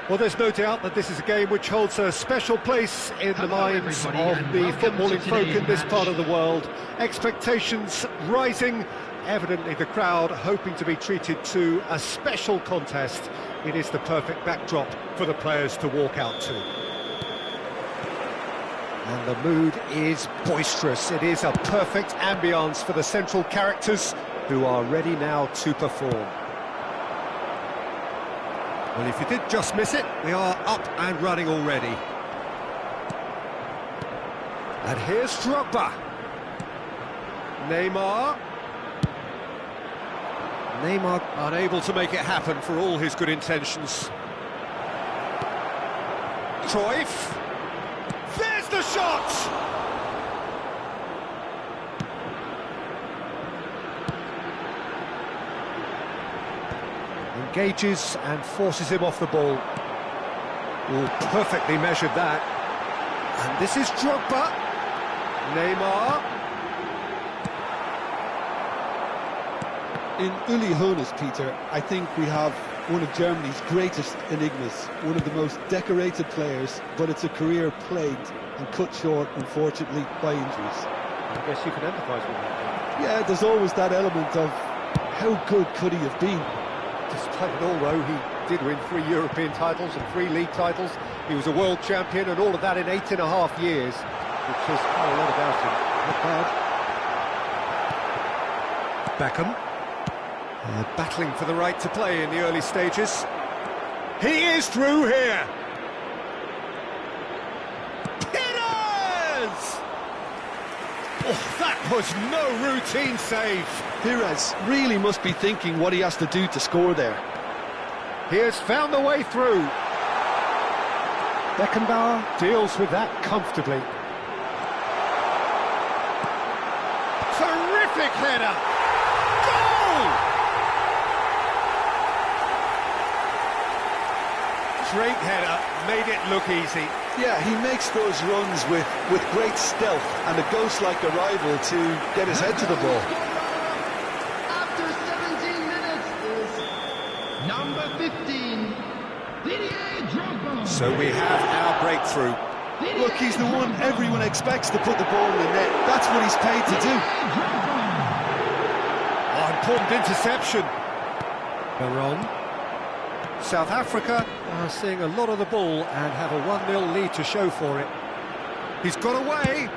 Well, there's no doubt that this is a game which holds a special place in the minds of the footballing folk in this part of the world. Expectations rising, evidently the crowd hoping to be treated to a special contest. It is the perfect backdrop for the players to walk out to. And the mood is boisterous. It is a perfect ambience for the central characters who are ready now to perform. Well, if you did just miss it, we are up and running already. And here's Drogba. Neymar unable to make it happen for all his good intentions. Cruyff. There's the shot! Engages and forces him off the ball. Oh, perfectly measured that. And this is Drogba. Neymar. In Uli Hoeneß, Peter, I think we have one of Germany's greatest enigmas, one of the most decorated players, but it's a career plagued and cut short, unfortunately, by injuries. I guess you can empathise with that. Yeah, there's always that element of how good could he have been? Despite it all, though, he did win 3 European titles and 3 league titles. He was a world champion, and all of that in 8.5 years, which says quite a lot about him. Not bad. Beckham. Battling for the right to play in the early stages. He is through here. Pires! Oh, that was no routine save. Pires really must be thinking what he has to do to score there. He has found the way through. Beckenbauer deals with that comfortably. Terrific header! Goal! Great header, made it look easy. Yeah, he makes those runs with great stealth and a ghost-like arrival to get his head to the ball. After 17 minutes is number 15, Didier Drogba. So we have our breakthrough. Look, he's the one everyone expects to put the ball in the net. That's what he's paid to do. Oh, important interception. Veron. South Africa are seeing a lot of the ball and have a 1-0 lead to show for it. He's got away.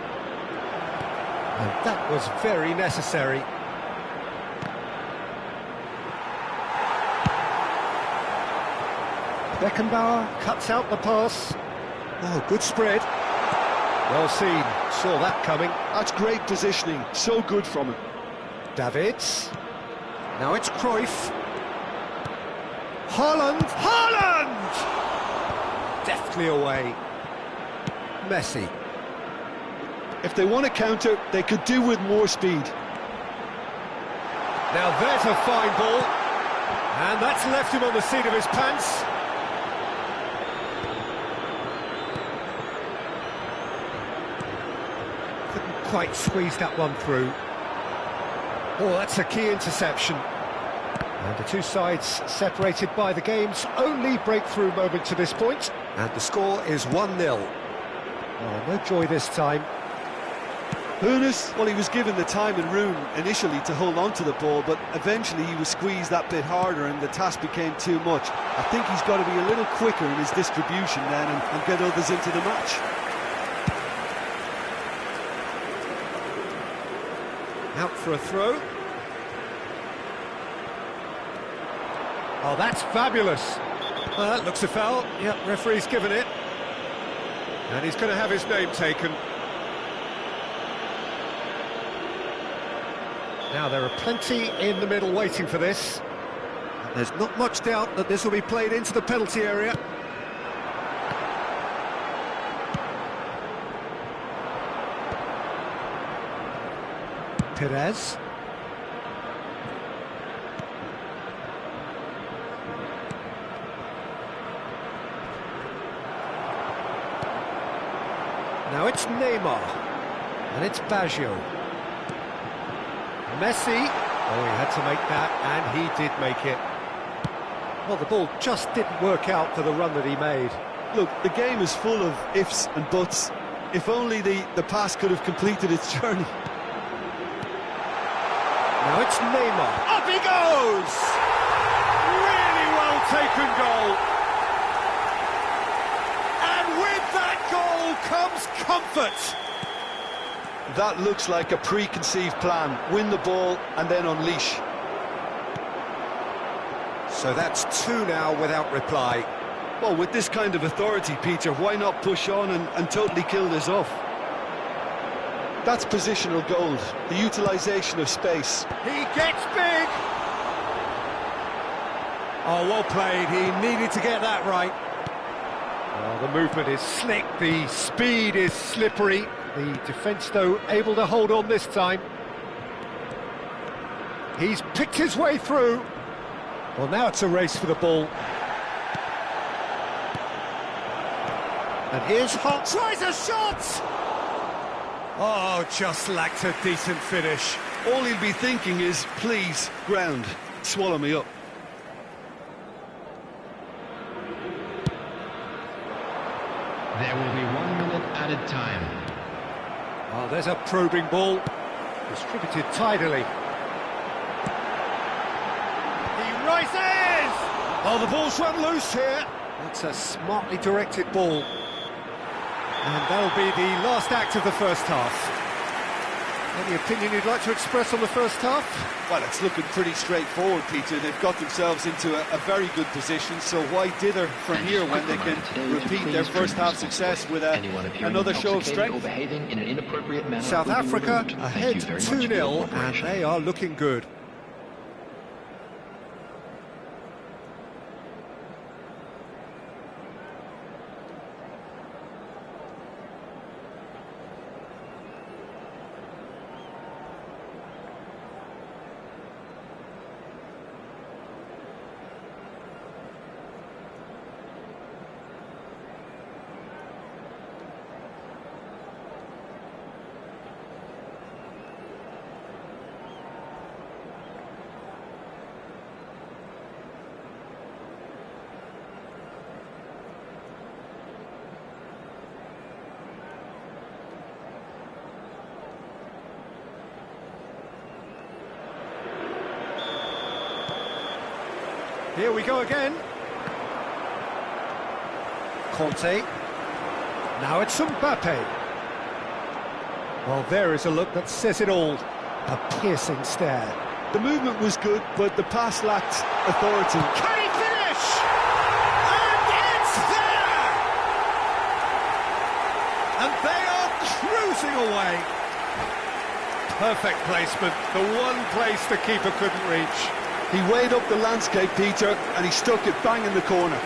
And that was very necessary. Beckenbauer cuts out the pass. Oh, good spread. Well seen. Saw that coming. That's great positioning. So good from him. Davids. Now it's Cruyff. Haaland! Haaland! Deftly away. Messi. If they want to counter, they could do with more speed. Now there's a fine ball. And that's left him on the seat of his pants. Couldn't quite squeeze that one through. Oh, that's a key interception. And the two sides separated by the game's only breakthrough moment to this point. And the score is 1-0. Oh, no joy this time. Hoeneß, well, he was given the time and room initially to hold on to the ball, but eventually he was squeezed that bit harder and the task became too much. I think he's got to be a little quicker in his distribution then and get others into the match. Out for a throw. Oh, that's fabulous. Well, that looks a foul. Yep, referee's given it. And he's going to have his name taken. Now, there are plenty in the middle waiting for this. And there's not much doubt that this will be played into the penalty area. Perez. Now it's Neymar, and it's Baggio. Messi, oh, he had to make that, and he did make it. Well, the ball just didn't work out for the run that he made. Look, the game is full of ifs and buts. If only the pass could have completed its journey. Now it's Neymar. Up he goes! Really well taken goal. And with that goal comes comfort. That looks like a preconceived plan. Win the ball and then unleash. So that's two now without reply. Well, with this kind of authority, Peter, why not push on and totally kill this off? That's positional gold, the utilisation of space. He gets big! Oh, well played. He needed to get that right. Well, the movement is slick, the speed is slippery. The defence, though, able to hold on this time. He's picked his way through. Well, now it's a race for the ball. And here's Hart. Tries a shot! Oh, just lacked a decent finish. All he'll be thinking is, please, ground, swallow me up. There will be 1 minute added time. Oh, there's a probing ball. Distributed tidily. He rises! Oh, the ball's run loose here. That's a smartly directed ball. And that'll be the last act of the first half. Any opinion you'd like to express on the first half? Well, it's looking pretty straightforward, Peter. They've got themselves into a very good position, so why dither from here when they can repeat their first half success with another show of strength? South Africa ahead 2-0, and they are looking good. Here we go again. Conte. Now it's Mbappe. Well, there is a look that says it all. A piercing stare. The movement was good, but the pass lacked authority. Can he finish? And it's there! And they are cruising away. Perfect placement. The one place the keeper couldn't reach. He weighed up the landscape, Peter, and he stuck it bang in the corner.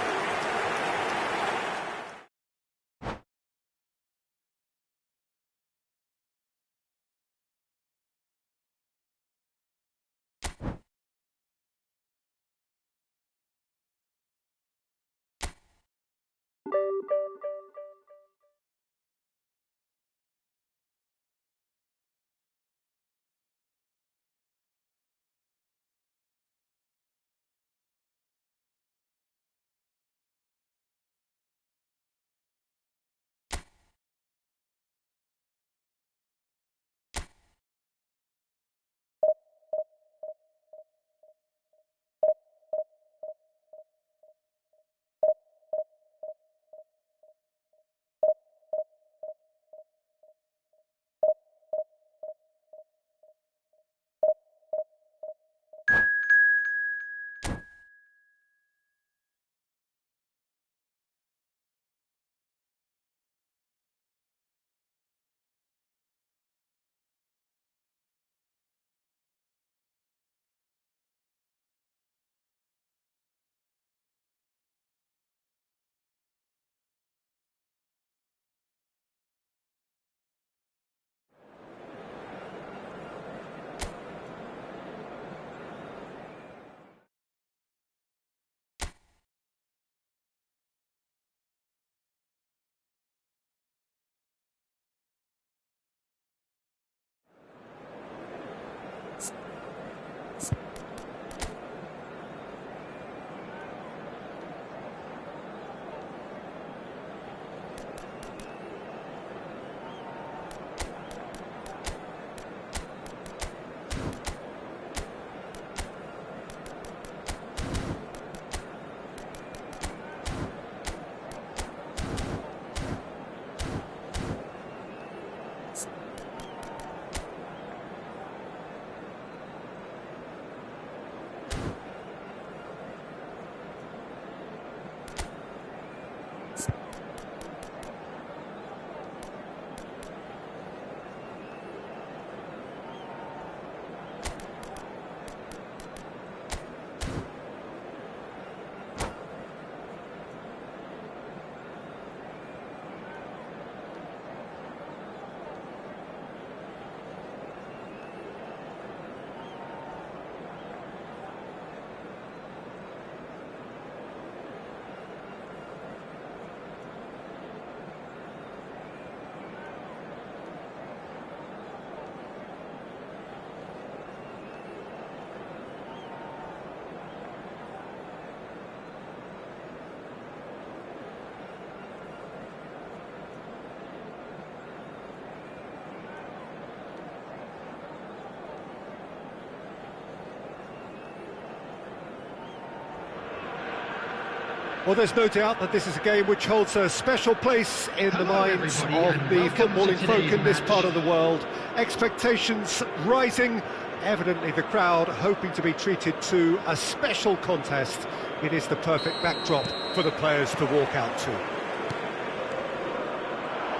Well, there's no doubt that this is a game which holds a special place in the minds of the footballing folk in this part of the world. Expectations rising, evidently the crowd hoping to be treated to a special contest. It is the perfect backdrop for the players to walk out to.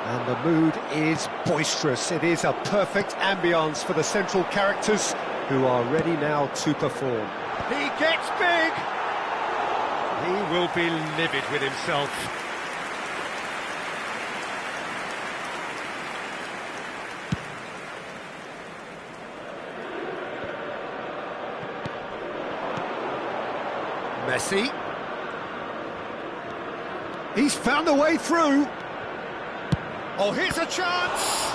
And the mood is boisterous. It is a perfect ambience for the central characters who are ready now to perform. He gets big! He will be livid with himself. Messi. He's found a way through. Oh, here's a chance!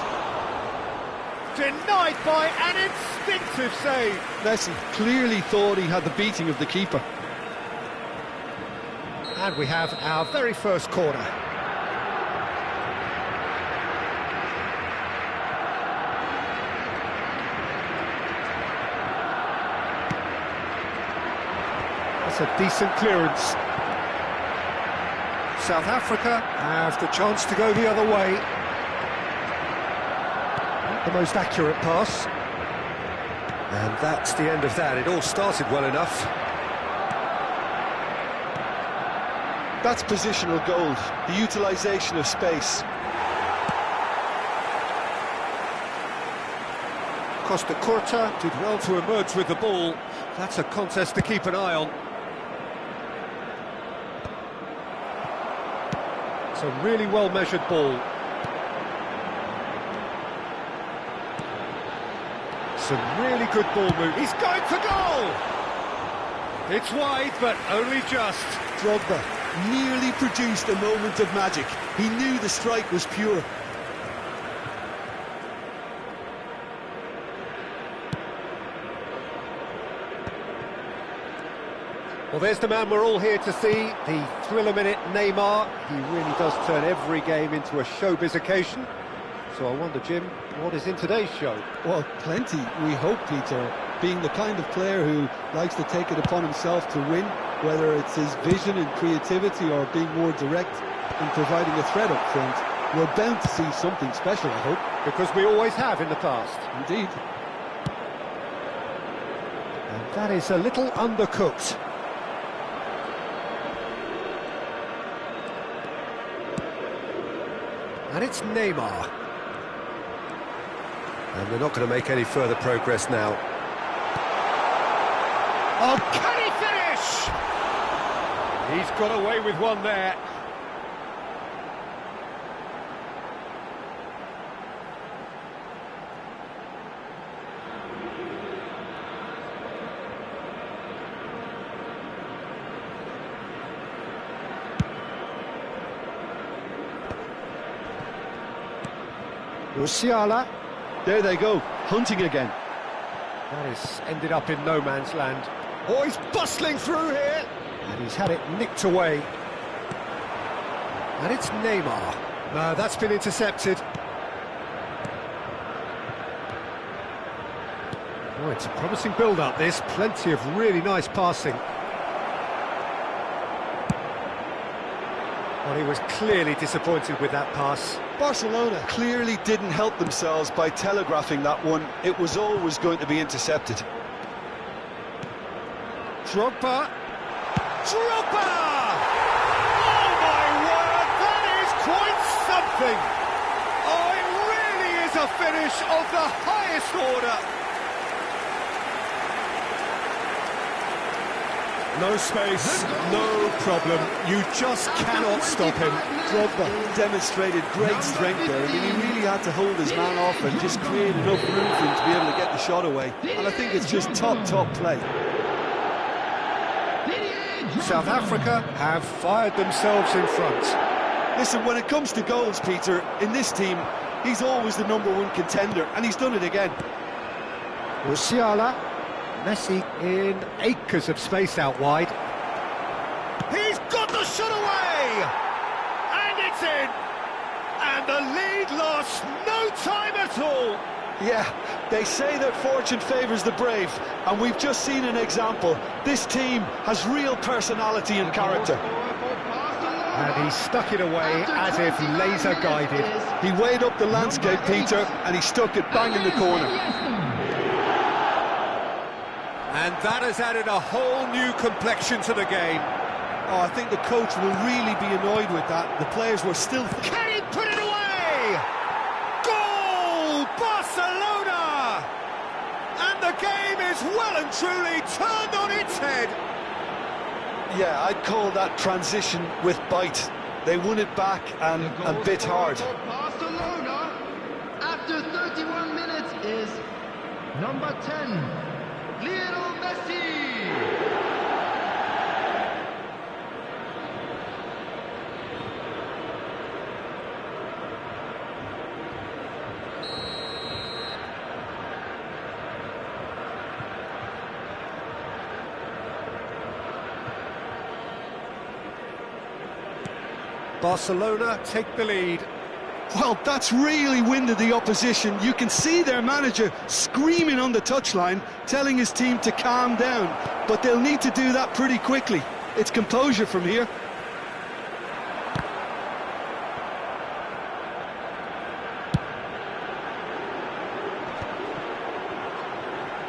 Denied by an instinctive save. Messi clearly thought he had the beating of the keeper. And we have our very first corner. That's a decent clearance. South Africa have the chance to go the other way. Not the most accurate pass. And that's the end of that. It all started well enough. That's positional gold, the utilisation of space. Costa Curta did well to emerge with the ball. That's a contest to keep an eye on. It's a really well-measured ball. Some really good ball move. He's going for goal! It's wide, but only just. Drogba nearly produced a moment of magic. He knew the strike was pure. Well, there's the man we're all here to see, the thriller-minute Neymar. He really does turn every game into a showbiz occasion. So I wonder, Jim, what is in today's show? Well, plenty, we hope, Peter. Being the kind of player who likes to take it upon himself to win, whether it's his vision and creativity or being more direct in providing a threat up front, we're bound to see something special, I hope. Because we always have in the past. Indeed. And that is a little undercooked. And it's Neymar. And they're not going to make any further progress now. Oh, can he finish? He's got away with one there. Musiala. There they go, hunting again. That has ended up in no man's land. Oh, he's bustling through here. And he's had it nicked away. And it's Neymar. No, that's been intercepted. Oh, it's a promising build-up, this. Plenty of really nice passing. Well, he was clearly disappointed with that pass. Barcelona clearly didn't help themselves by telegraphing that one. It was always going to be intercepted. Drogba. Drogba! Oh, my word, that is quite something! Oh, it really is a finish of the highest order. No space, no problem. You just cannot stop him. Drogba demonstrated great strength there. I mean, he really had to hold his man off and just create enough room for him to be able to get the shot away. And I think it's just top play. South Africa have fired themselves in front. Listen, when it comes to goals, Peter, in this team, he's always the #1 contender, and he's done it again. Musiala. Messi in acres of space out wide. He's got the shot away! And it's in! And the lead lost no time at all! Yeah, they say that fortune favours the brave, and we've just seen an example. This team has real personality and character. And he stuck it away as if laser-guided. He weighed up the landscape, Peter, and he stuck it bang in the corner. And that has added a whole new complexion to the game. Oh, I think the coach will really be annoyed with that. The players were still... Can he put it away? Goal! Barcelona! And the game is well and truly turned on its head. Yeah, I'd call that transition with bite. They won it back and bit hard. Barcelona, after 31 minutes, is number 10, Lionel Messi. Barcelona take the lead. Well, that's really winded the opposition. You can see their manager screaming on the touchline, telling his team to calm down. But they'll need to do that pretty quickly. It's composure from here.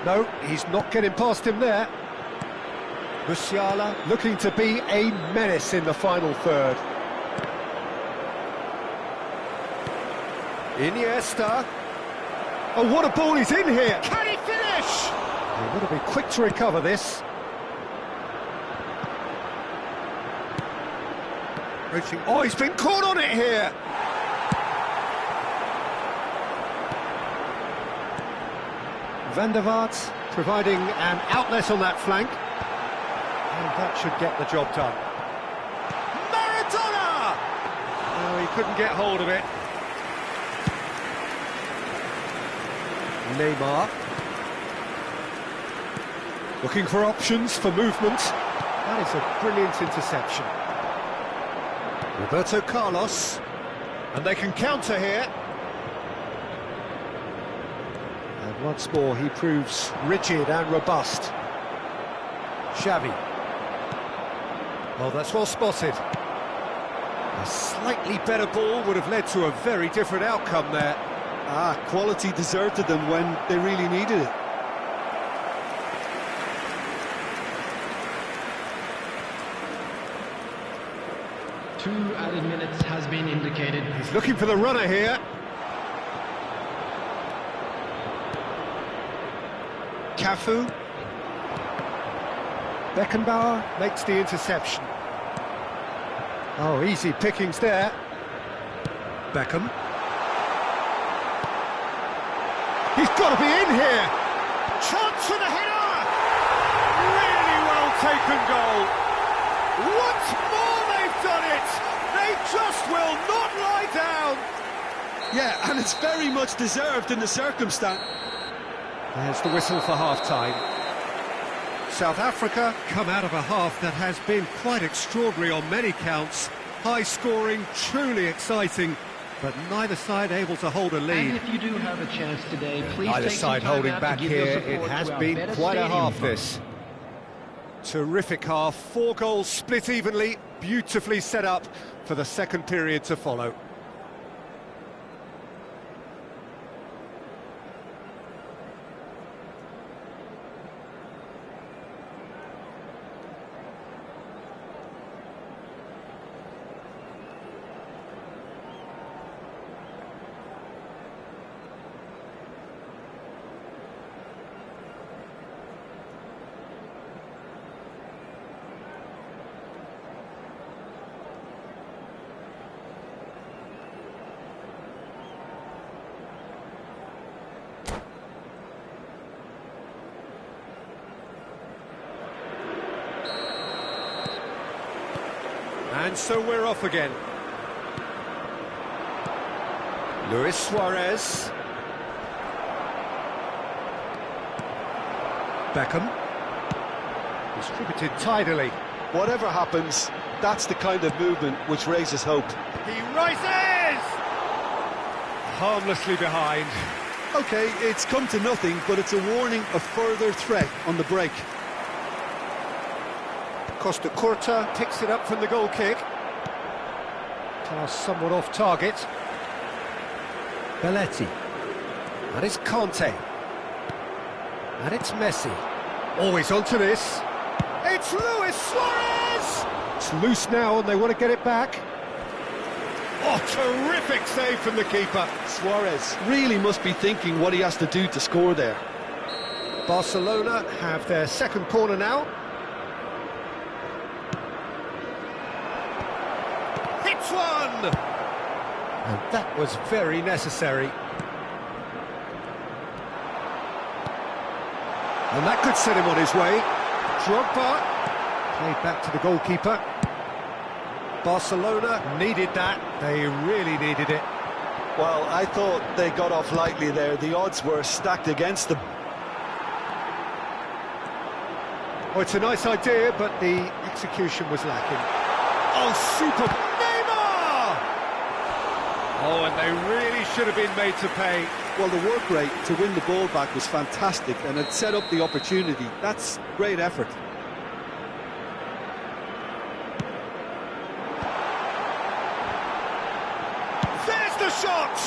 No, he's not getting past him there. Musiala looking to be a menace in the final third. Iniesta. Oh, what a ball he's in here! Can he finish? He's got to be quick to recover this. Reaching. Oh, he's been caught on it here! Van der Vaart providing an outlet on that flank. And that should get the job done. Maradona! Oh, he couldn't get hold of it. Neymar. Looking for options for movement. That is a brilliant interception. Roberto Carlos. And they can counter here. And once more he proves rigid and robust. Xavi. Oh, that's well spotted. A slightly better ball would have led to a very different outcome there. Ah, quality deserted them when they really needed it. Two added minutes has been indicated. He's looking for the runner here. Cafu. Beckenbauer makes the interception. Oh, easy pickings there. Beckham. He's got to be in here. Chance for the header. Really well taken goal. Once more they've done it. They just will not lie down. Yeah, and it's very much deserved in the circumstance. There's the whistle for half-time. South Africa come out of a half that has been quite extraordinary on many counts. High-scoring, truly exciting. But neither side able to hold a lead. And if you do have a chance today, please neither take side some time holding out back to give your here. support It has to our been better quite a stadium half, fund. this. Terrific half, 4 goals split evenly, beautifully set up for the second period to follow. And so we're off again. Luis Suarez. Beckham. Distributed tidily. Whatever happens, that's the kind of movement which raises hope. He rises! Harmlessly behind. OK, it's come to nothing, but it's a warning of further threat on the break. Costa Curta picks it up from the goal kick. Pass somewhat off target. Belletti. And it's Conte. And it's Messi. Always onto this. It's Luis Suarez! It's loose now and they want to get it back. Oh, terrific save from the keeper. Suarez really must be thinking what he has to do to score there. Barcelona have their second corner now. Hits one! And that was very necessary. And that could set him on his way. Drogba played back to the goalkeeper. Barcelona needed that. They really needed it. Well, I thought they got off lightly there. The odds were stacked against them. Oh, it's a nice idea, but the execution was lacking. Oh, super! Neymar! Oh, and they really should have been made to pay. Well, the work rate to win the ball back was fantastic, and it set up the opportunity. That's great effort. There's the shot!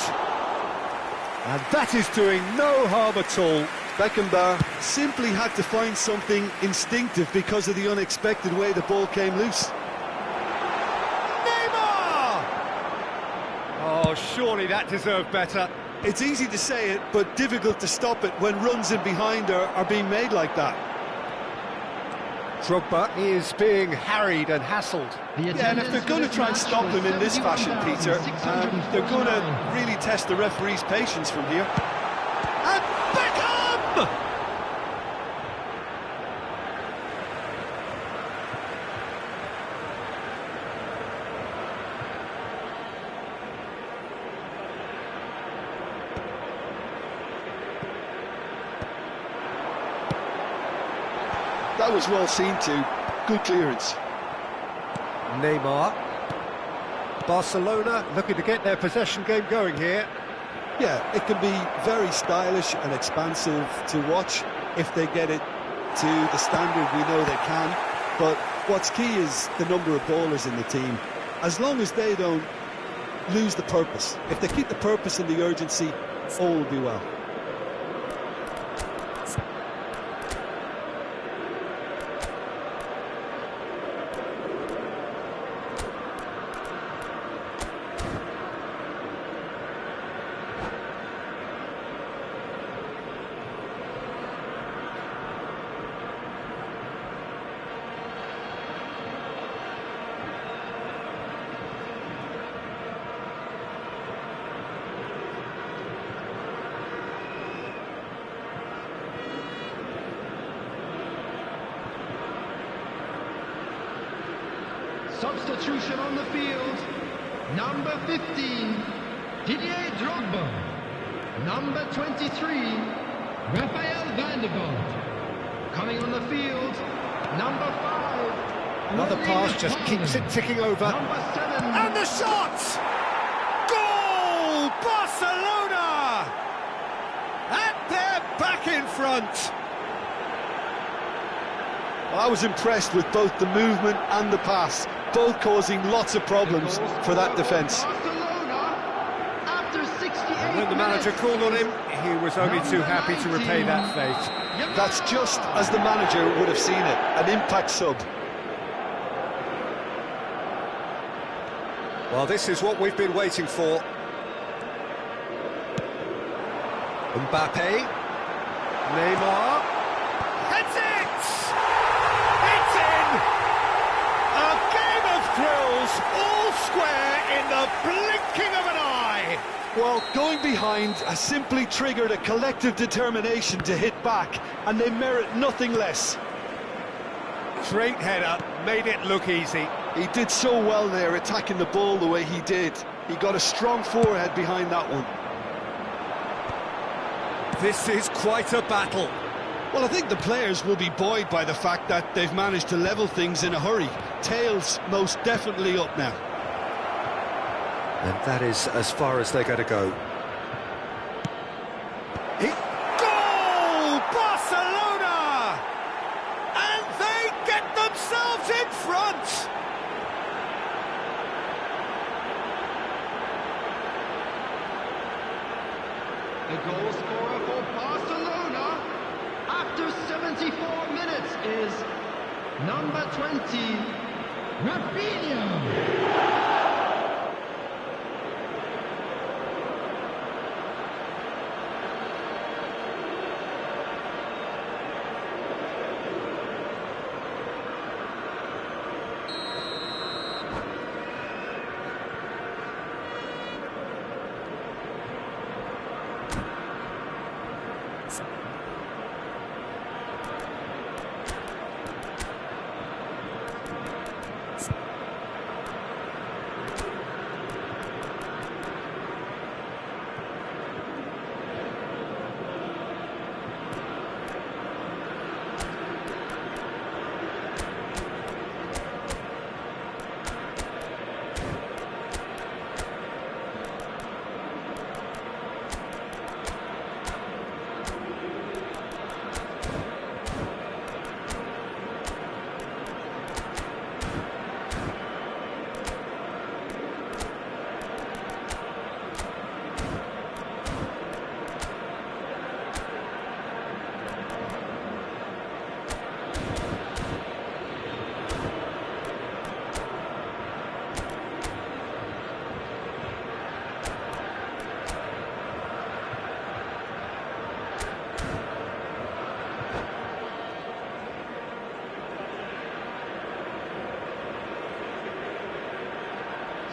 And that is doing no harm at all. Beckenbauer simply had to find something instinctive because of the unexpected way the ball came loose. Neymar! Oh, surely that deserved better. It's easy to say it, but difficult to stop it when runs in behind are being made like that. Drogba is being harried and hassled. Yeah, and if they're going to try and stop him in this fashion, Peter, they're going to really test the referee's patience from here. And Beckham! That was well seen too. Good clearance. Neymar. Barcelona looking to get their possession game going here. Yeah, it can be very stylish and expansive to watch if they get it to the standard we know they can. But what's key is the number of ballers in the team. As long as they don't lose the purpose. If they keep the purpose and the urgency, all will be well. Substitution on the field. Number 15, Didier Drogba. Number 23, Raphael van der Vaart. Coming on the field, number 5. Another pass just keeps it ticking over. Number 7. And the shot! Goal! Barcelona! And they're back in front. Well, I was impressed with both the movement and the pass, both causing lots of problems for that defence. And when the manager called on him, he was only too happy to repay that fate. That's just as the manager would have seen it, an impact sub. Well, this is what we've been waiting for. Mbappe. Neymar. Heads it! It's in! A game of thrills, all square in the blinking of an eye! Well, going behind has simply triggered a collective determination to hit back, and they merit nothing less. Straight header, made it look easy. He did so well there, attacking the ball the way he did. He got a strong forehead behind that one. This is quite a battle. Well, I think the players will be buoyed by the fact that they've managed to level things in a hurry. Tails most definitely up now. And that is as far as they're going to go. Goal! Barcelona! And they get themselves in front! goal scorer for Barcelona after 74 minutes is number 20, Rafinha.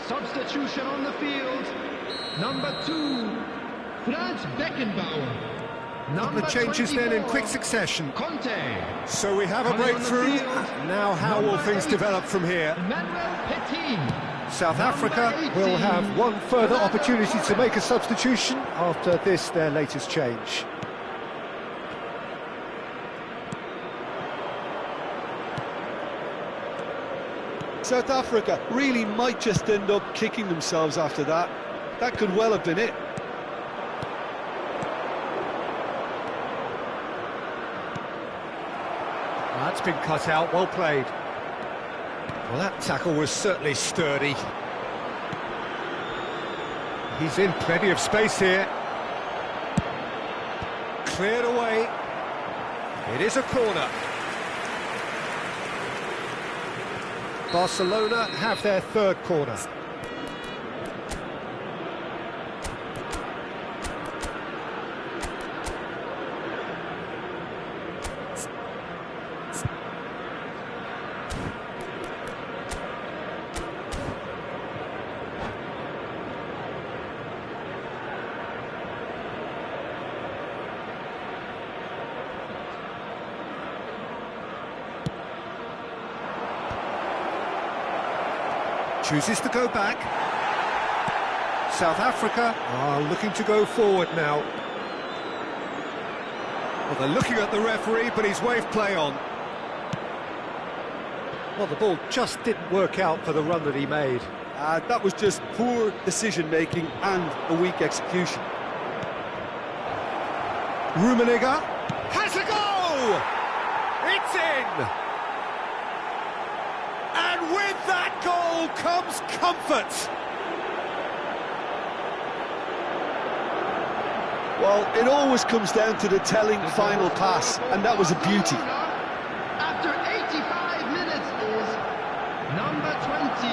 Substitution on the field. Number 2, Franz Beckenbauer. Number changes then in quick succession. Conte. So we have a breakthrough. Now how will things develop from here? South Africa will have one further opportunity to make a substitution after this, their latest change. South Africa really might just end up kicking themselves after that. That could well have been it. That's been cut out, well played. Well, that tackle was certainly sturdy. He's in plenty of space here. Cleared away. It is a corner. Barcelona have their third corner. Chooses to go back. South Africa are looking to go forward now. Well, they're looking at the referee, but he's waved play on. Well, the ball just didn't work out for the run that he made. That was just poor decision-making and a weak execution. Rummenigge has a goal! It's in! And with that goal comes comfort. Well, it always comes down to the telling final pass, and that was a beauty. After 85 minutes is number 20,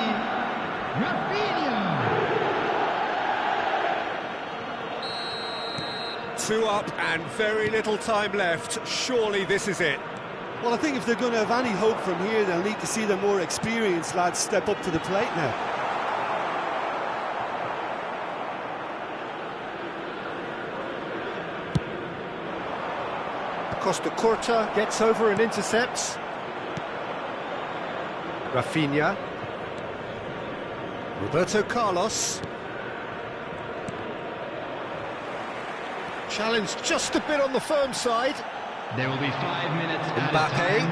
Rafinha. 2 up and very little time left. Surely this is it. Well, I think if they're going to have any hope from here, they'll need to see the more experienced lads step up to the plate now. Costa Curta gets over and intercepts. Rafinha. Roberto Carlos. Challenge just a bit on the firm side. There will be 5 minutes added Mbappe. time.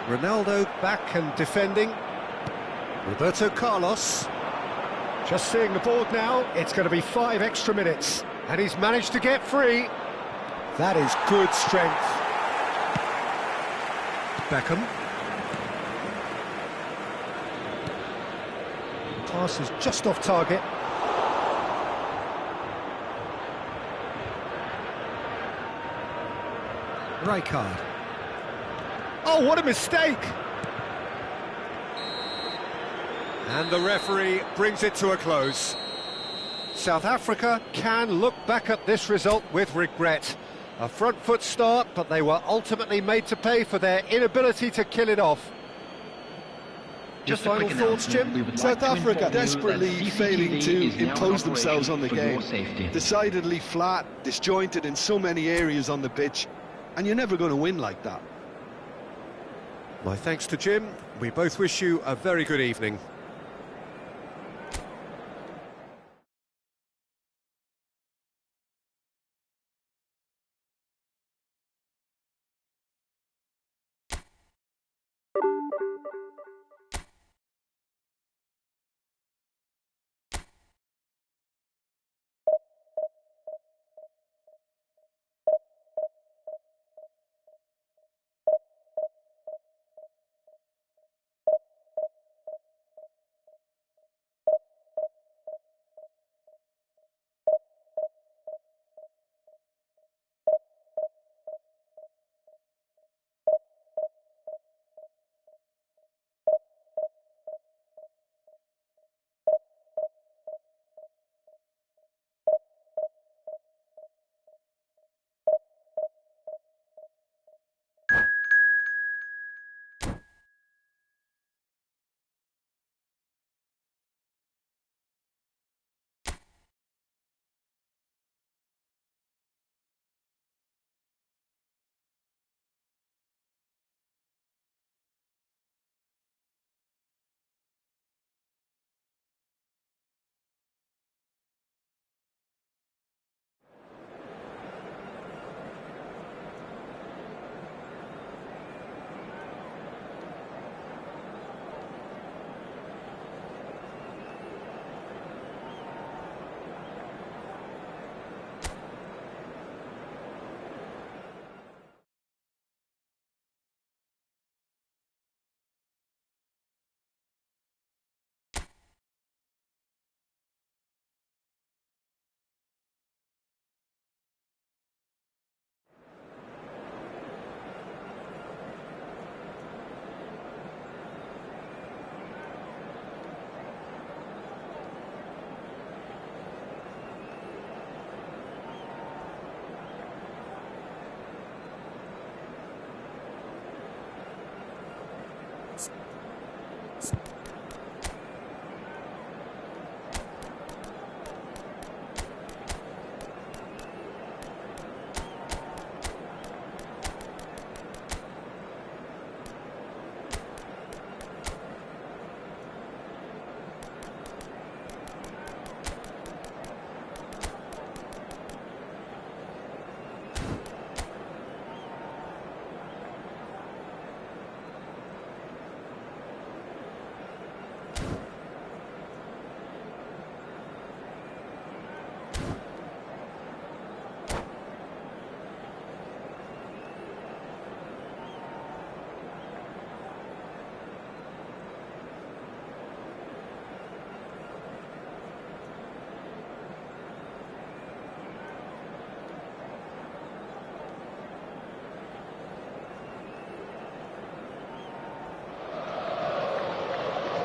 Ronaldo back and defending. Roberto Carlos. Just seeing the board now, it's going to be 5 extra minutes. And he's managed to get free. That is good strength. Beckham. Pass is just off target. Rijkaard. Oh, what a mistake! And the referee brings it to a close. South Africa can look back at this result with regret. A front foot start, but they were ultimately made to pay for their inability to kill it off. Just Your final thoughts, Jim? South Africa desperately failing to impose themselves on the game. Decidedly flat, disjointed in so many areas on the pitch, and you're never going to win like that. My thanks to Jim. We both wish you a very good evening.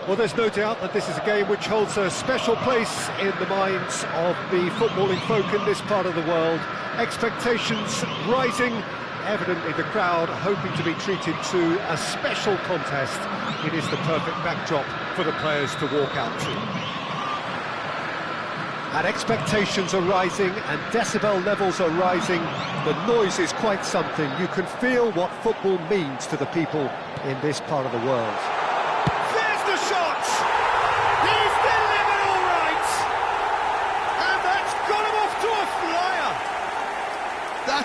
Well, there's no doubt that this is a game which holds a special place in the minds of the footballing folk in this part of the world. Expectations rising, evidently the crowd hoping to be treated to a special contest. It is the perfect backdrop for the players to walk out to. And expectations are rising and decibel levels are rising. The noise is quite something. You can feel what football means to the people in this part of the world.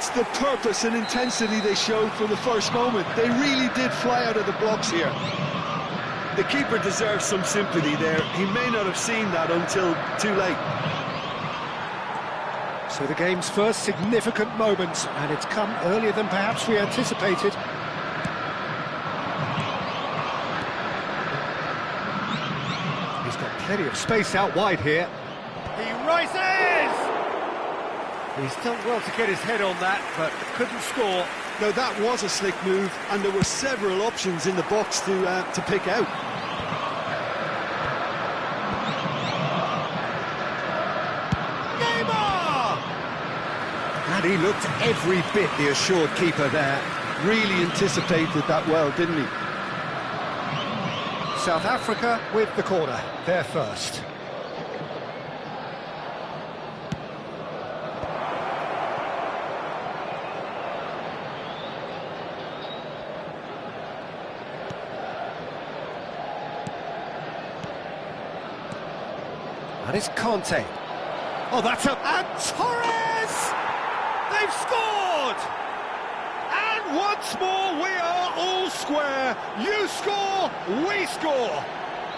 That's the purpose and intensity they showed from the first moment. They really did fly out of the blocks here. The keeper deserves some sympathy there. He may not have seen that until too late. So the game's first significant moment, and it's come earlier than perhaps we anticipated. He's got plenty of space out wide here. He rises! He's done well to get his head on that, but couldn't score. No, that was a slick move, and there were several options in the box to pick out. And he looked every bit the assured keeper there. Really anticipated that well, didn't he? South Africa with the corner, they're first. And it's Conte. Oh, that's a... And Torres! They've scored! And once more we are all square. You score, we score.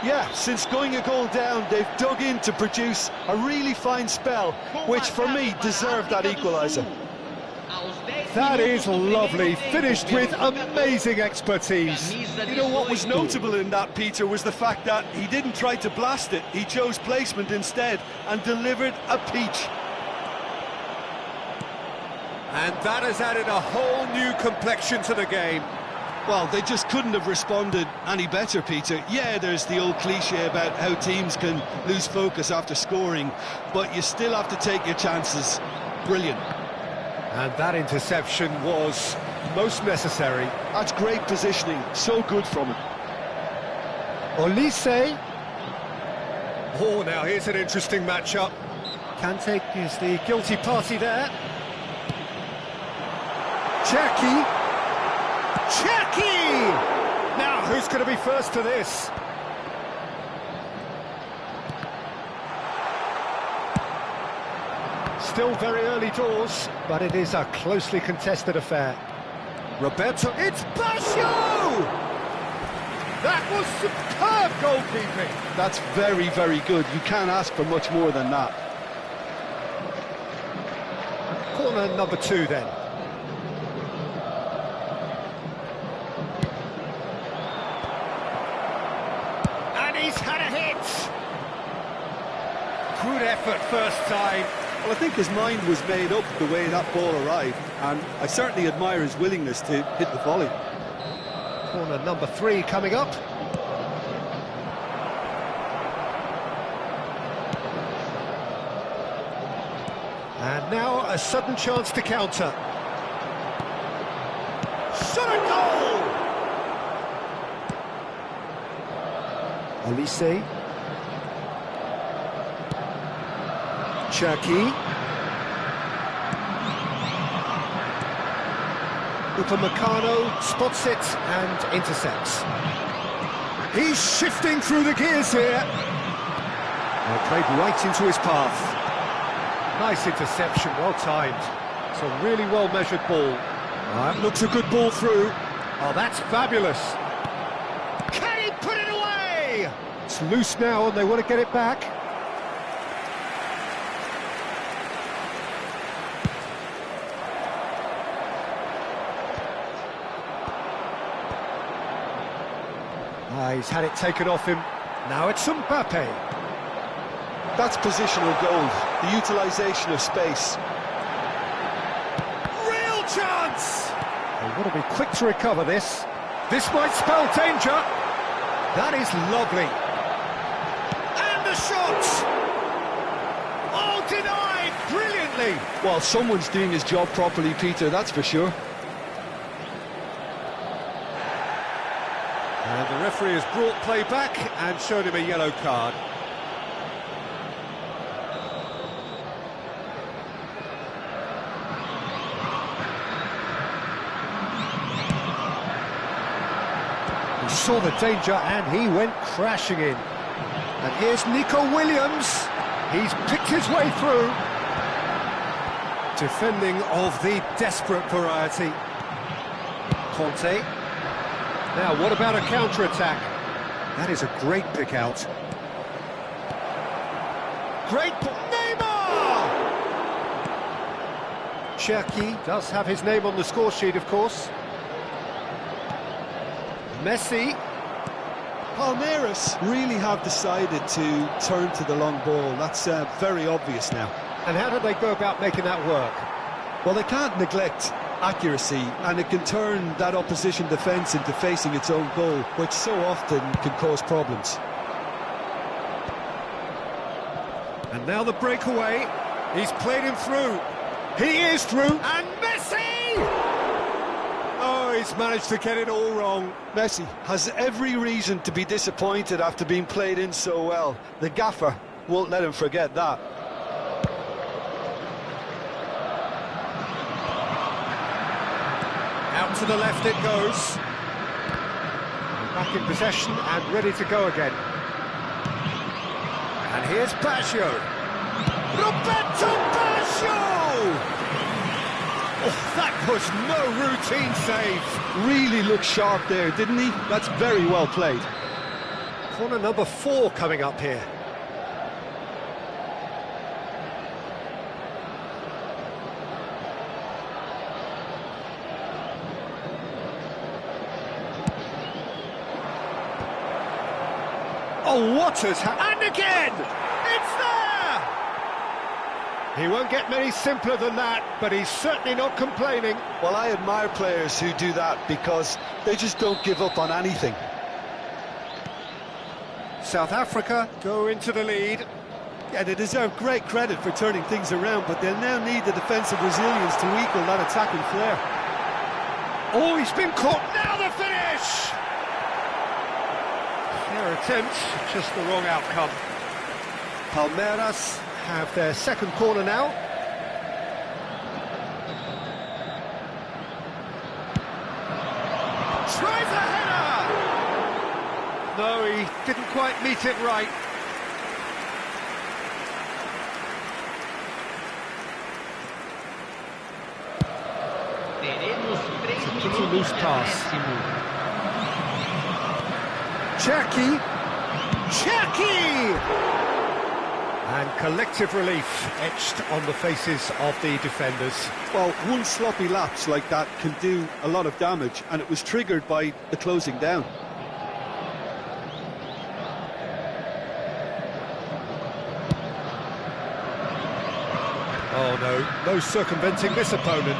Yeah, since going a goal down, they've dug in to produce a really fine spell, which for me deserved that equaliser. That is lovely, finished with amazing expertise. You know what was notable in that, Peter, was the fact that he didn't try to blast it. He chose placement instead and delivered a peach. And that has added a whole new complexion to the game. Well, they just couldn't have responded any better, Peter. Yeah, there's the old cliche about how teams can lose focus after scoring, but you still have to take your chances. Brilliant. And that interception was most necessary. That's great positioning, so good from him. Olise. Oh, now here's an interesting matchup. Kante is the guilty party there. Cherki. Now, who's going to be first to this? Still very early doors, but it is a closely contested affair. Roberto, it's Basho! That was superb goalkeeping. That's very, very good. You can't ask for much more than that. Corner number 2 then. And he's had a hit! Good effort first time. Well, I think his mind was made up the way that ball arrived, and I certainly admire his willingness to hit the volley. Corner number 3 coming up. And now a sudden chance to counter. Shot a goal! Olise. Cherki. Upamecano spots it and intercepts. He's shifting through the gears here. Well, played right into his path. Nice interception, well timed. It's a really well-measured ball. That looks a good ball through. Oh, that's fabulous. Can he put it away? It's loose now and they want to get it back. He's had it taken off him. Now it's Mbappe. That's positional goal, the utilisation of space. Real chance! They want to be quick to recover this. This might spell danger. That is lovely. And the shot! Oh, denied brilliantly. Well, someone's doing his job properly, Peter, that's for sure. And the referee has brought play back and showed him a yellow card. He saw the danger and he went crashing in. And here's Nico Williams. He's picked his way through. Defending of the desperate variety. Conte. Now, what about a counter-attack? That is a great pick-out. Great... Neymar! Cherki does have his name on the score sheet, of course. Messi. Palmeiras really have decided to turn to the long ball. That's very obvious now. And how do they go about making that work? Well, they can't neglect accuracy, and it can turn that opposition defence into facing its own goal, which so often can cause problems. And now the breakaway. He's played him through. He is through. And Messi! Oh, he's managed to get it all wrong. Messi has every reason to be disappointed after being played in so well. The gaffer won't let him forget that. Out to the left it goes. Back in possession and ready to go again. And here's Baggio. Roberto Baggio! Oh, that was no routine save. Really looked sharp there, didn't he? That's very well played. Corner number 4 coming up here. Oh, what has happened? And again! It's there! He won't get many simpler than that, but he's certainly not complaining. Well, I admire players who do that because they just don't give up on anything. South Africa go into the lead. Yeah, they deserve great credit for turning things around, but they'll now need the defensive resilience to equal that attacking flair. Oh, he's been caught. Now the finish! Their attempt, just the wrong outcome. Palmeiras have their second corner now. Tries a header! No, he didn't quite meet it right. It's a pretty loose pass. Cherki! And collective relief etched on the faces of the defenders. Well, one sloppy lapse like that can do a lot of damage, and it was triggered by the closing down. Oh no circumventing this opponent.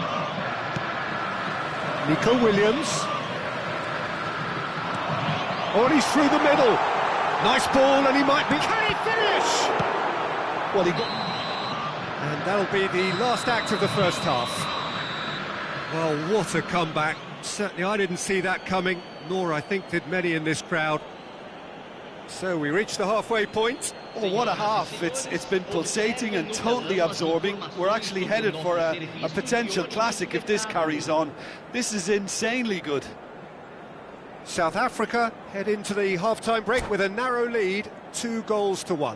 Nico Williams. Oh, and he's through the middle. Nice ball, and he might be... Can he finish? Well, he got... And that'll be the last act of the first half. Well, what a comeback. Certainly I didn't see that coming, nor I think did many in this crowd. So we reach the halfway point. Oh, what a half. It's been pulsating and totally absorbing. We're actually headed for a potential classic if this carries on. This is insanely good. South Africa head into the half-time break with a narrow lead, 2-1.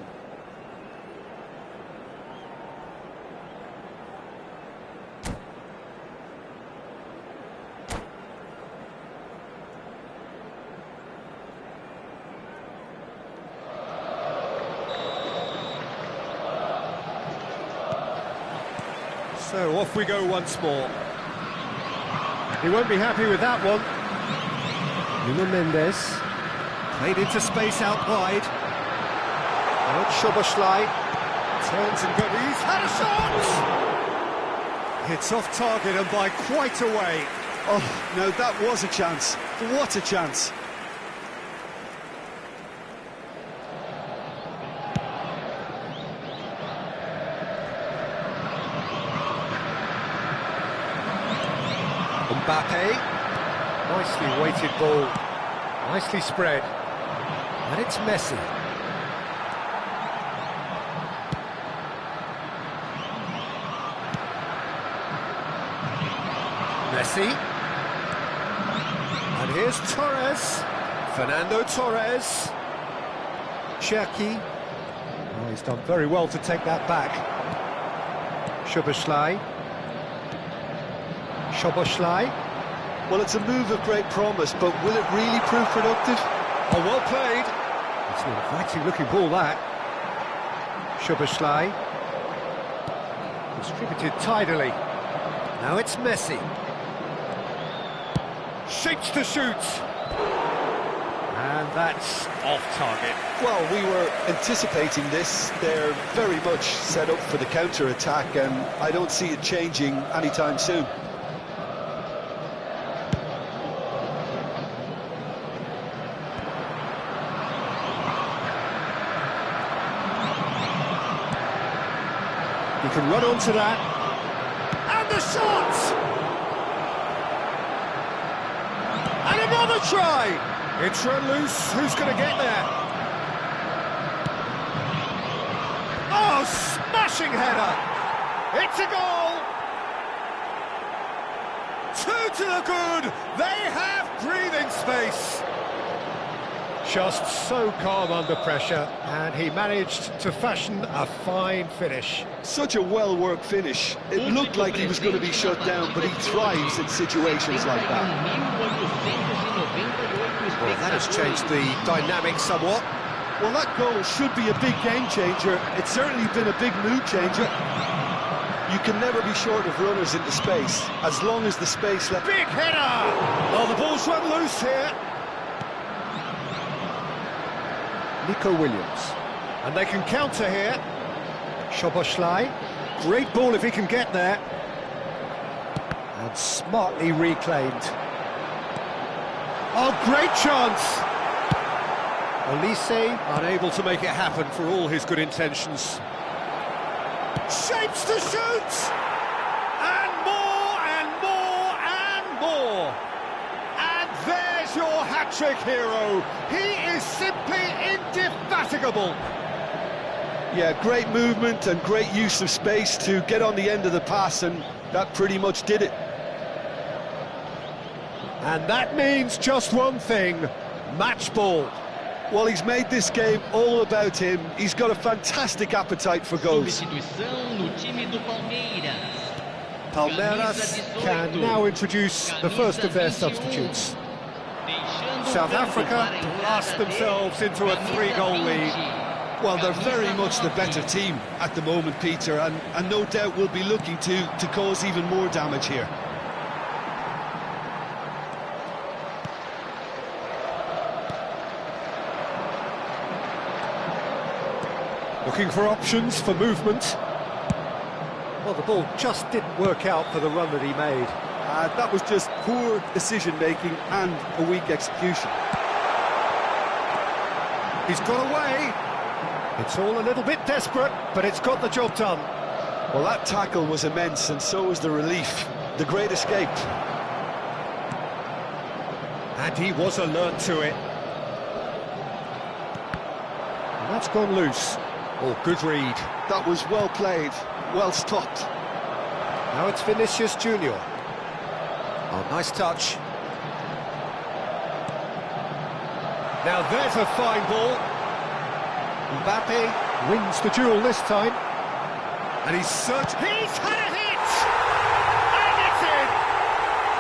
So off we go once more. He won't be happy with that one. Nuno Mendes played into space out wide. Out Szoboszlai turns and goes. He's had a shot! Hits off target and by quite a way. Oh, no, that was a chance. What a chance. Mbappe. Nicely weighted ball, nicely spread, and it's Messi. Messi. And here's Torres, Fernando Torres. Cherki. Oh, he's done very well to take that back. Szoboszlai. Well, it's a move of great promise, but will it really prove productive? Oh, well played. It's an inviting looking ball, that. Szoboszlai. Distributed tidily. Now it's Messi. Shapes to shoot. And that's off target. Well, we were anticipating this. They're very much set up for the counter-attack, and I don't see it changing anytime soon. He can run onto that. And the shot! And another try! It's run loose. Who's going to get there? Oh, smashing header! It's a goal! 2 to the good! They have breathing space! Just so calm under pressure, and he managed to fashion a fine finish. Such a well-worked finish. It looked like he was going to be shut down, but he thrives in situations like that. Well, that has changed the dynamic somewhat. Well, that goal should be a big game changer. It's certainly been a big mood changer. You can never be short of runners into space, as long as the space left... Big header! Oh, the ball's run loose here. Nico Williams. And they can counter here. Szoboszlai. Great ball if he can get there. And smartly reclaimed. Oh, great chance! Olise unable to make it happen for all his good intentions. Shapes to shoot! And more, and more, and more! And there's your hat-trick hero! He is simply indefatigable! Yeah, great movement and great use of space to get on the end of the pass, and that pretty much did it. And that means just one thing, match ball. Well, he's made this game all about him. He's got a fantastic appetite for goals. Palmeiras can now introduce the first of their substitutes. South Africa blast themselves into a 3-goal lead. Well, they're very much the better team at the moment, Peter, and no doubt will be looking to cause even more damage here. Looking for options for movement. Well, the ball just didn't work out for the run that he made. That was just poor decision-making and a weak execution. He's got away. It's all a little bit desperate, but it's got the job done. Well, that tackle was immense, and so was the relief. The great escape. And he was alert to it. And that's gone loose. Oh, good read. That was well played, well stopped. Now it's Vinicius Junior. Oh, nice touch. Now there's a fine ball. Mbappe wins the duel this time. And he's searching. He's had a hit! And it's in!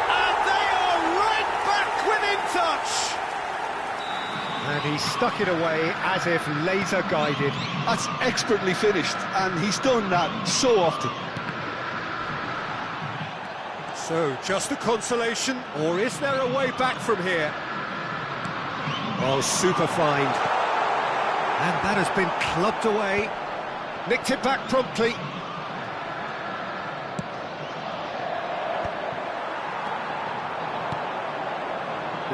And they are right back within touch! And he stuck it away as if laser guided. That's expertly finished, and he's done that so often. So, just a consolation, or is there a way back from here? Oh, super find. And that has been clubbed away. Nicked it back promptly.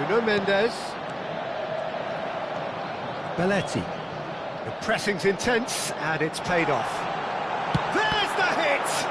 Nuno Mendes. Belletti. The pressing's intense, and it's paid off. There's the hit!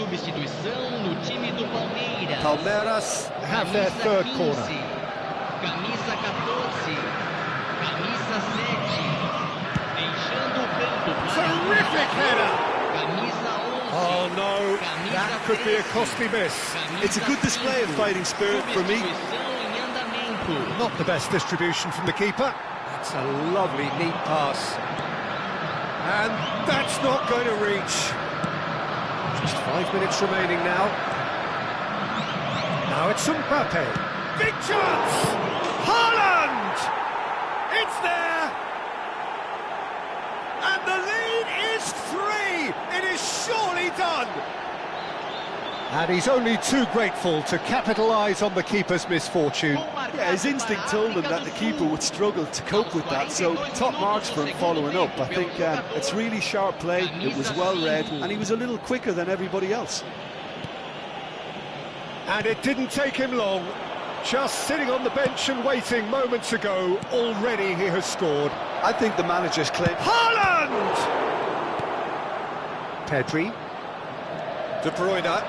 Substituição no time do Palmeiras. Palmeiras have their third corner. Camisa 14. Camisa 7. Deixando o campo. Terrific header! Camisa 11. Oh no, that could be a costly miss. It's a good display of fighting spirit for me. Not the best distribution from the keeper. That's a lovely, neat pass. And that's not going to reach. Just 5 minutes remaining now. Now it's Mbappe. Big chance! Haaland! It's there! And the lead is 3! It is surely done! And he's only too grateful to capitalise on the keeper's misfortune. Yeah, his instinct told him that the keeper would struggle to cope with that, so top marks for him following up. I think it's really sharp play, it was well read, and he was a little quicker than everybody else. And it didn't take him long. Just sitting on the bench and waiting moments ago, already he has scored. I think the manager's claim... Haaland! Pedri. De Bruyne.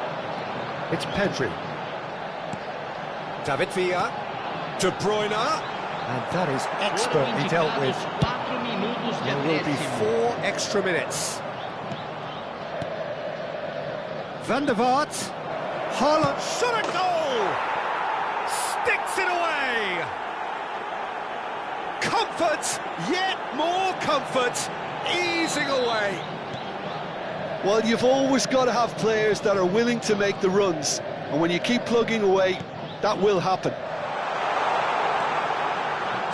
It's Pedri. David Villa. De Bruyne. And that is expertly dealt with. There will be 4 extra minutes. Van der Vaart. Haaland shot a goal! Sticks it away! Comfort, yet more comfort, easing away. Well, you've always got to have players that are willing to make the runs, and when you keep plugging away, that will happen.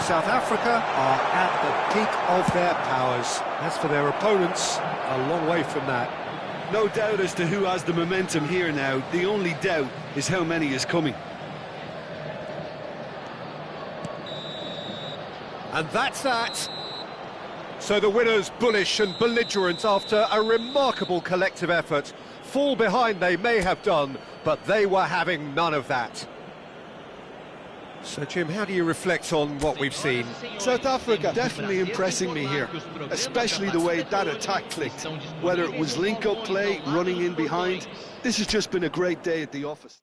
South Africa are at the peak of their powers. As for their opponents, a long way from that. No doubt as to who has the momentum here now. The only doubt is how many is coming. And that's that. So the winners, bullish and belligerent after a remarkable collective effort. Fall behind they may have done, but they were having none of that. So Jim, how do you reflect on what we've seen? South Africa definitely impressing me here, especially the way that attack clicked. Whether it was link-up play, running in behind, this has just been a great day at the office.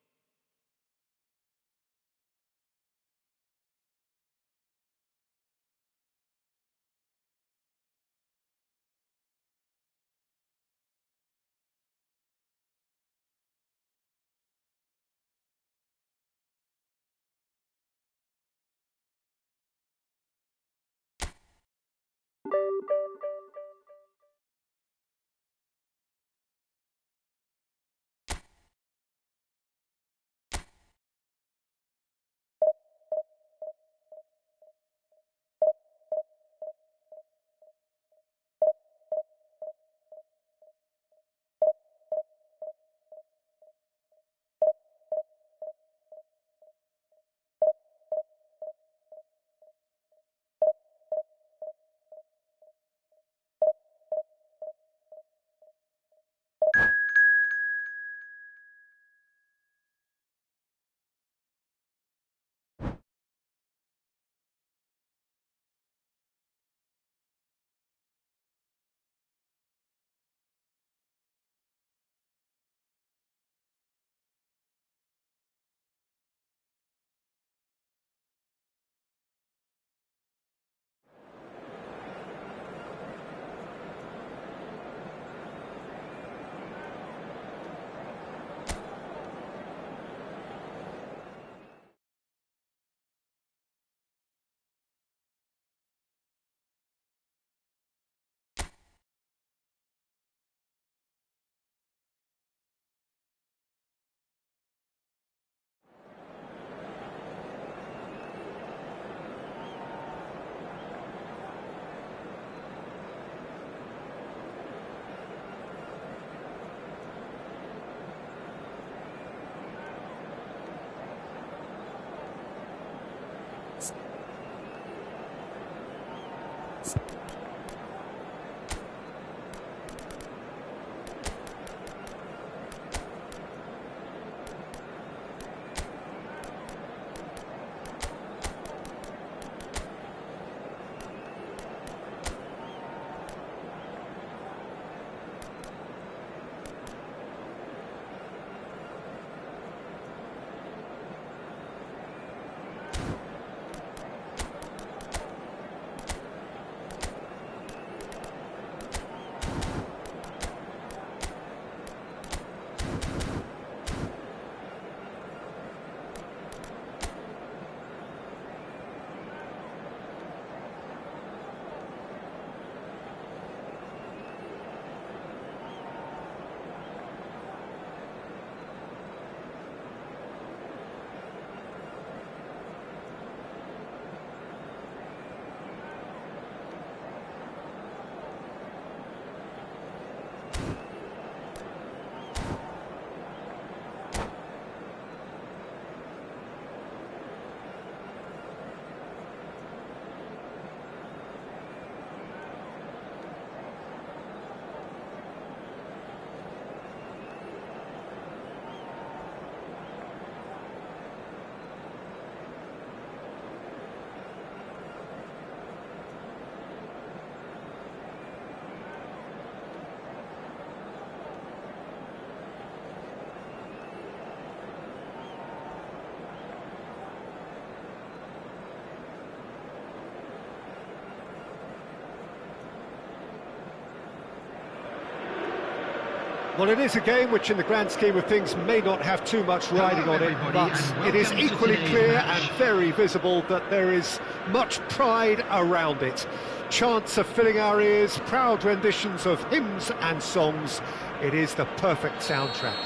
Well, it is a game which in the grand scheme of things may not have too much riding on it, but it is equally clear and very visible that there is much pride around it. Chants are filling our ears, proud renditions of hymns and songs. It is the perfect soundtrack.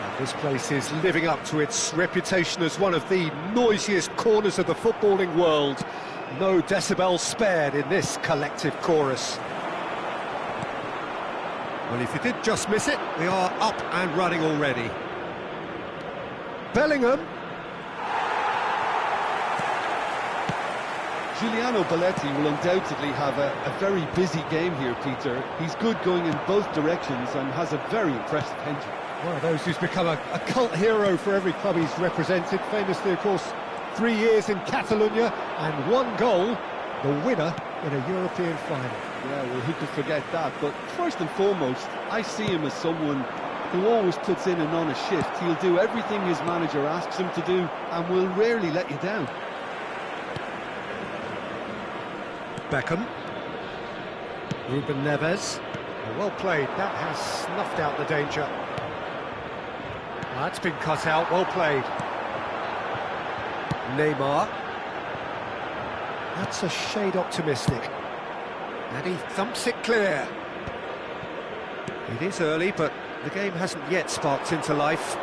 And this place is living up to its reputation as one of the noisiest corners of the footballing world. No decibels spared in this collective chorus. Well, if you did just miss it, we are up and running already. Bellingham. Giuliano Belletti will undoubtedly have a very busy game here, Peter. He's good going in both directions and has a very impressive entry. One of those who's become a cult hero for every club he's represented. Famously, of course, 3 years in Catalonia and 1 goal, the winner in a European final. Yeah, well, who could forget that? But first and foremost, I see him as someone who always puts in an honest shift. He'll do everything his manager asks him to do and will rarely let you down. Beckham. Ruben Neves. Well played. That has snuffed out the danger. That's been cut out. Well played. Neymar. That's a shade optimistic. And he thumps it clear. It is early, but the game hasn't yet sparked into life.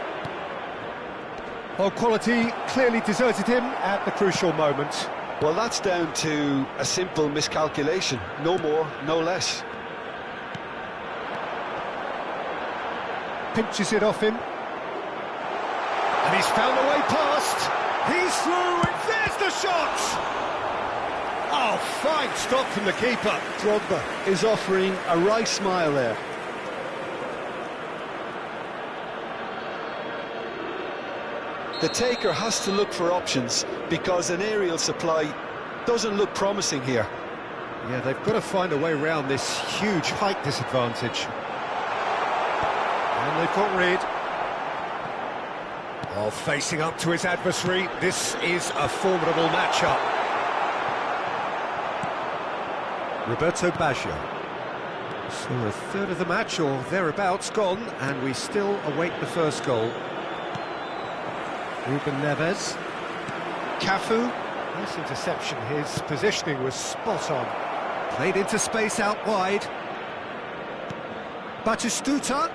Well, quality clearly deserted him at the crucial moment. Well, that's down to a simple miscalculation. No more, no less. Pinches it off him. And he's found a way past. He's through, and there's the shot! Oh, fine stop from the keeper. Drogba is offering a wry smile there. The taker has to look for options because an aerial supply doesn't look promising here. Yeah, they've got to find a way around this huge height disadvantage. And they've got rid. Oh, facing up to his adversary. This is a formidable matchup. Roberto Baggio. So a third of the match, or thereabouts, gone, and we still await the first goal. Ruben Neves. Cafu. Nice interception. His positioning was spot on. Played into space out wide. Batistuta.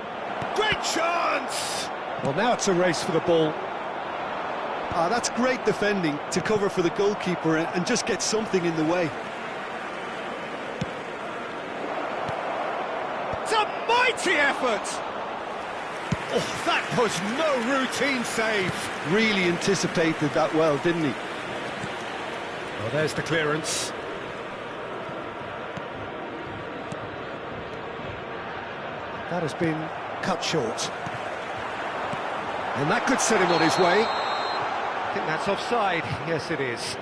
Great chance! Well, now it's a race for the ball. That's great defending to cover for the goalkeeper and just get something in the way. It's a mighty effort! Oh, that was no routine save. Really anticipated that well, didn't he? Well, there's the clearance. That has been cut short. And that could set him on his way. I think that's offside. Yes, it is.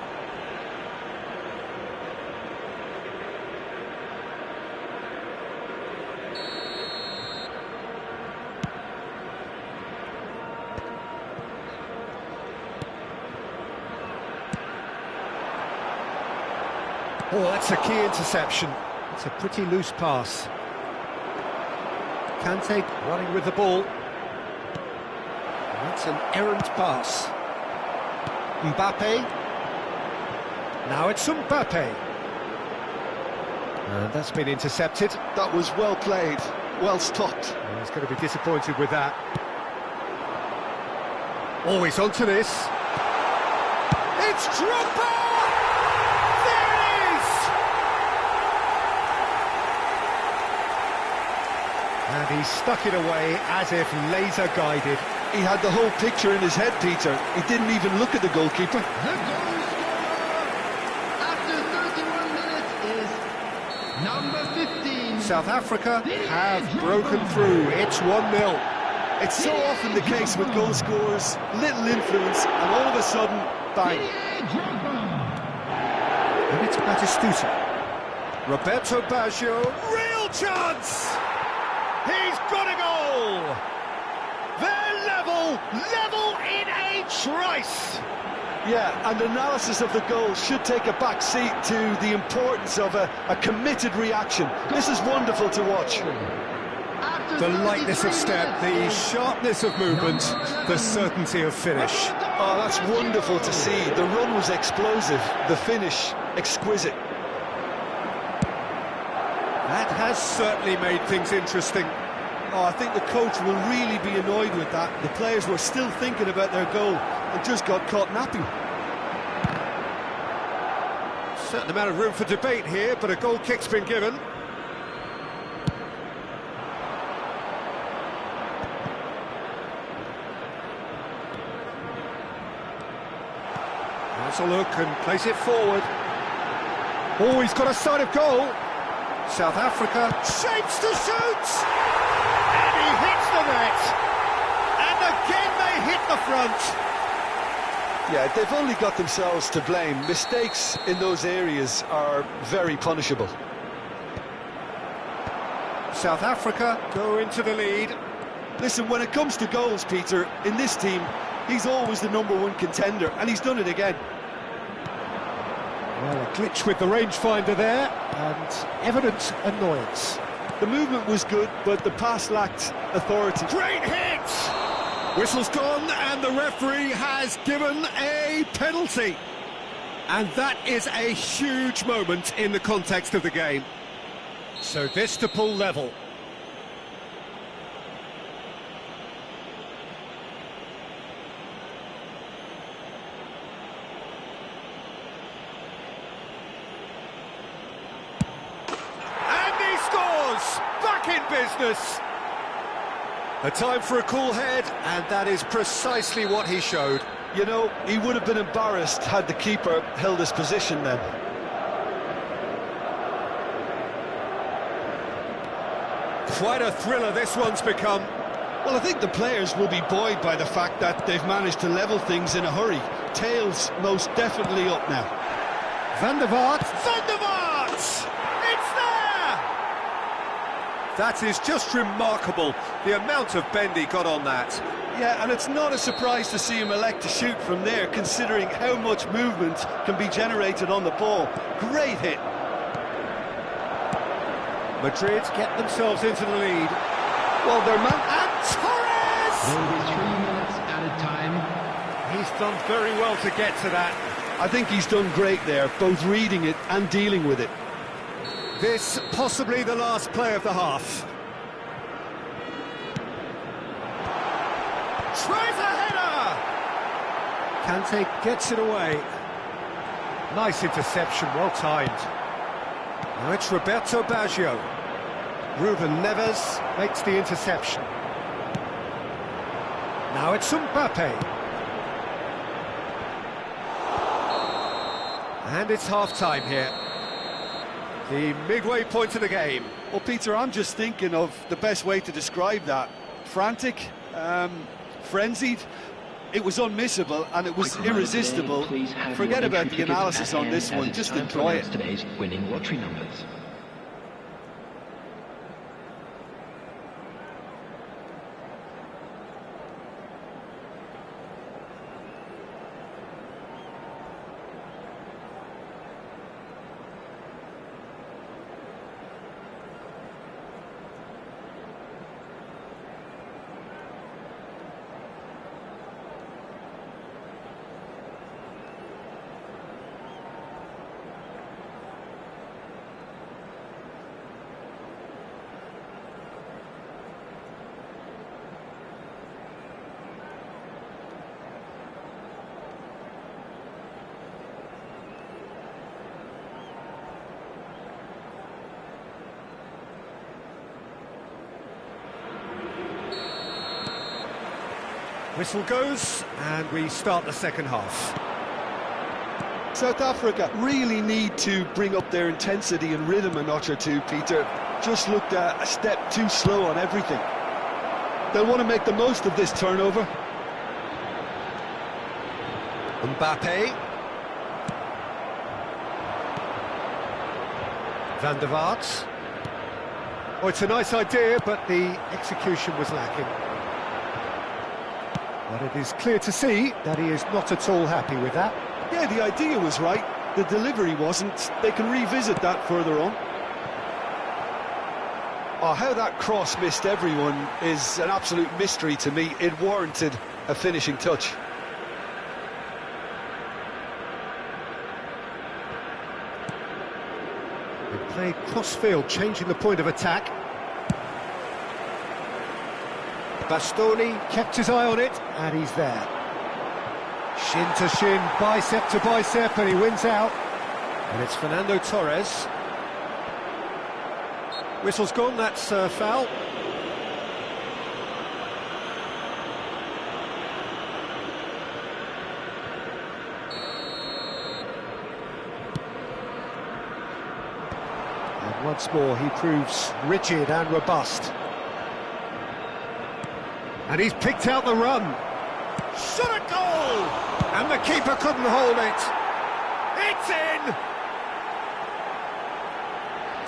Oh, that's a key interception. It's a pretty loose pass. Kante running with the ball. That's an errant pass. Mbappe. Now it's Mbappe. And that's been intercepted. That was well played, well stopped. And he's going to be disappointed with that. Always onto this. It's Drogba! There it is! And he stuck it away as if laser guided. He had the whole picture in his head, Peter. He didn't even look at the goalkeeper. The goal scorer after 31 minutes is number 15. South Africa have broken through. It's 1-0. It's so often the case with goal scorers, little influence, and all of a sudden, bang. And it's Batistuta. Roberto Baggio, real chance! He's got a goal! They're level in a trice! Yeah, and analysis of the goal should take a back seat to the importance of a committed reaction. This is wonderful to watch. The lightness of step, the sharpness of movement, the certainty of finish. Oh, that's wonderful to see. The run was explosive, the finish exquisite. That has certainly made things interesting. Oh, I think the coach will really be annoyed with that. The players were still thinking about their goal and just got caught napping. Certain amount of room for debate here, but a goal kick's been given. Has a look and plays it forward. Oh, he's got a sight of goal. South Africa shapes to shoot! And he hits the net! And again they hit the front! Yeah, they've only got themselves to blame. Mistakes in those areas are very punishable. South Africa go into the lead. Listen, when it comes to goals, Peter, in this team, he's always the #1 contender, and he's done it again. Well, a glitch with the rangefinder there, and evident annoyance. The movement was good, but the pass lacked authority. Great hit! Whistle's gone, and the referee has given a penalty. And that is a huge moment in the context of the game. So this to pull level. Back in business. A time for a cool head, and that is precisely what he showed. You know, he would have been embarrassed had the keeper held his position then. Quite a thriller this one's become. Well, I think the players will be buoyed by the fact that they've managed to level things in a hurry. Tails most definitely up now. Van der Vaart! Van der Vaart! It's there! That is just remarkable, the amount of bend he got on that. Yeah, and it's not a surprise to see him elect to shoot from there, considering how much movement can be generated on the ball. Great hit. Madrid get themselves into the lead. Well, they're and Torres! There will be 3 minutes added time. He's done very well to get to that. I think he's done great there, both reading it and dealing with it. This possibly the last play of the half. Tries a header! Kante gets it away. Nice interception, well timed. Now it's Roberto Baggio. Ruben Neves makes the interception. Now it's Mbappe. And it's half-time here. The midway point of the game. Well, Peter, I'm just thinking of the best way to describe that. Frantic, frenzied. It was unmissable and it was irresistible. Forget about the analysis on this one, just enjoy it. Today's winning lottery numbers. Whistle goes, and we start the second half. South Africa really need to bring up their intensity and rhythm a notch or two, Peter. Just looked a step too slow on everything. They'll want to make the most of this turnover. Mbappe. Van der Vaart. Oh, it's a nice idea, but the execution was lacking. But it is clear to see that he is not at all happy with that. Yeah, the idea was right, the delivery wasn't. They can revisit that further on. Oh, how that cross missed everyone is an absolute mystery to me. It warranted a finishing touch. They played cross-field, changing the point of attack. Bastoni kept his eye on it, and he's there. Shin to shin, bicep to bicep, and he wins out. And it's Fernando Torres. Whistle's gone, that's a foul. And once more he proves rigid and robust. And he's picked out the run. Shot a goal! And the keeper couldn't hold it. It's in!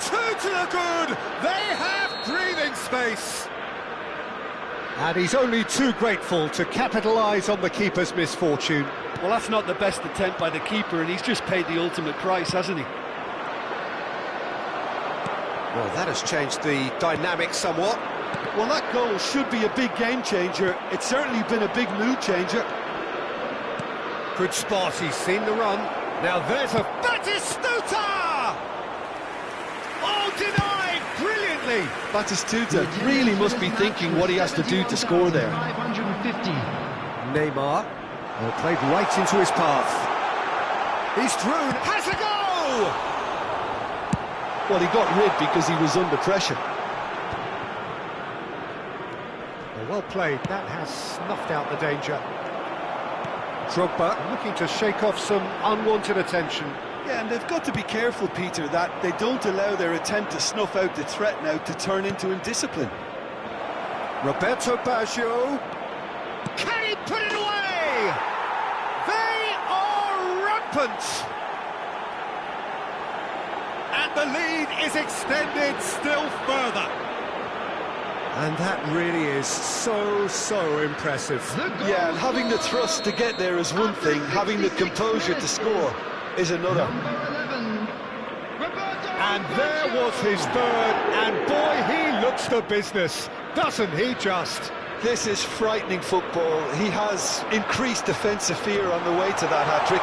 2 to the good! They have breathing space! And he's only too grateful to capitalise on the keeper's misfortune. Well, that's not the best attempt by the keeper, and he's just paid the ultimate price, hasn't he? Well, that has changed the dynamic somewhat. Well, that goal should be a big game changer. It's certainly been a big mood changer. Good spot, he's seen the run. Now there's a Batistuta! Oh, denied brilliantly! Batistuta really must be thinking what he has to do to score there. 550. Neymar, played right into his path. He's through, has a goal! Well, he got rid because he was under pressure. Well played, that has snuffed out the danger. Drogba looking to shake off some unwanted attention. Yeah, and they've got to be careful, Peter, that they don't allow their attempt to snuff out the threat now to turn into indiscipline. Roberto Baggio. Can he put it away? They are rampant! And the lead is extended still further. And that really is so impressive. Yeah, and having the thrust to get there is one thing, having the composure to score is another. And there was his third, and boy, he looks the business, doesn't he just? This is frightening football. He has increased defensive fear on the way to that hat-trick.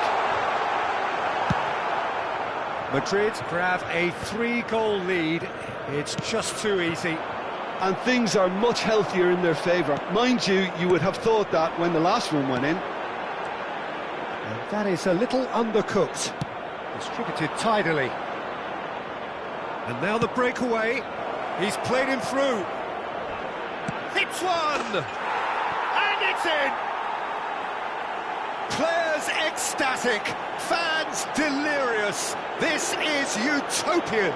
Madrid grab a 3-goal lead. It's just too easy. And things are much healthier in their favour. Mind you, you would have thought that when the last one went in. And that is a little undercooked. Distributed tidily. And now the breakaway. He's played him through. Hits one! And it's in! Players ecstatic, fans delirious. This is utopian.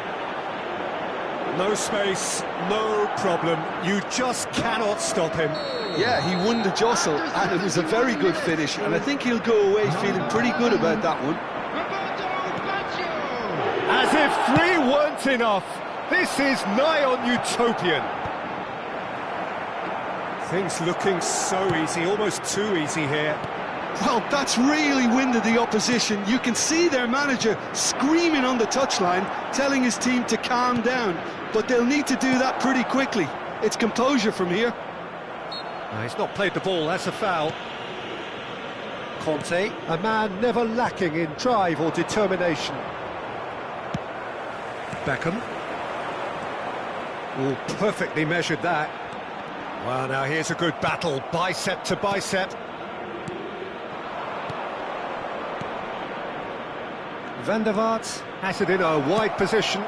No space, no problem. You just cannot stop him. Yeah, he won the jostle, and it was a very good finish, and I think he'll go away feeling pretty good about that one. As if 3 weren't enough. This is nigh on utopian. Things looking so easy, almost too easy here. Well, that's really winded the opposition. You can see their manager screaming on the touchline, telling his team to calm down. But they'll need to do that pretty quickly. It's composure from here. He's not played the ball, that's a foul. Conte, a man never lacking in drive or determination. Beckham. Oh, perfectly measured that. Well, now here's a good battle, bicep to bicep. Van der Vaart has it in a wide position.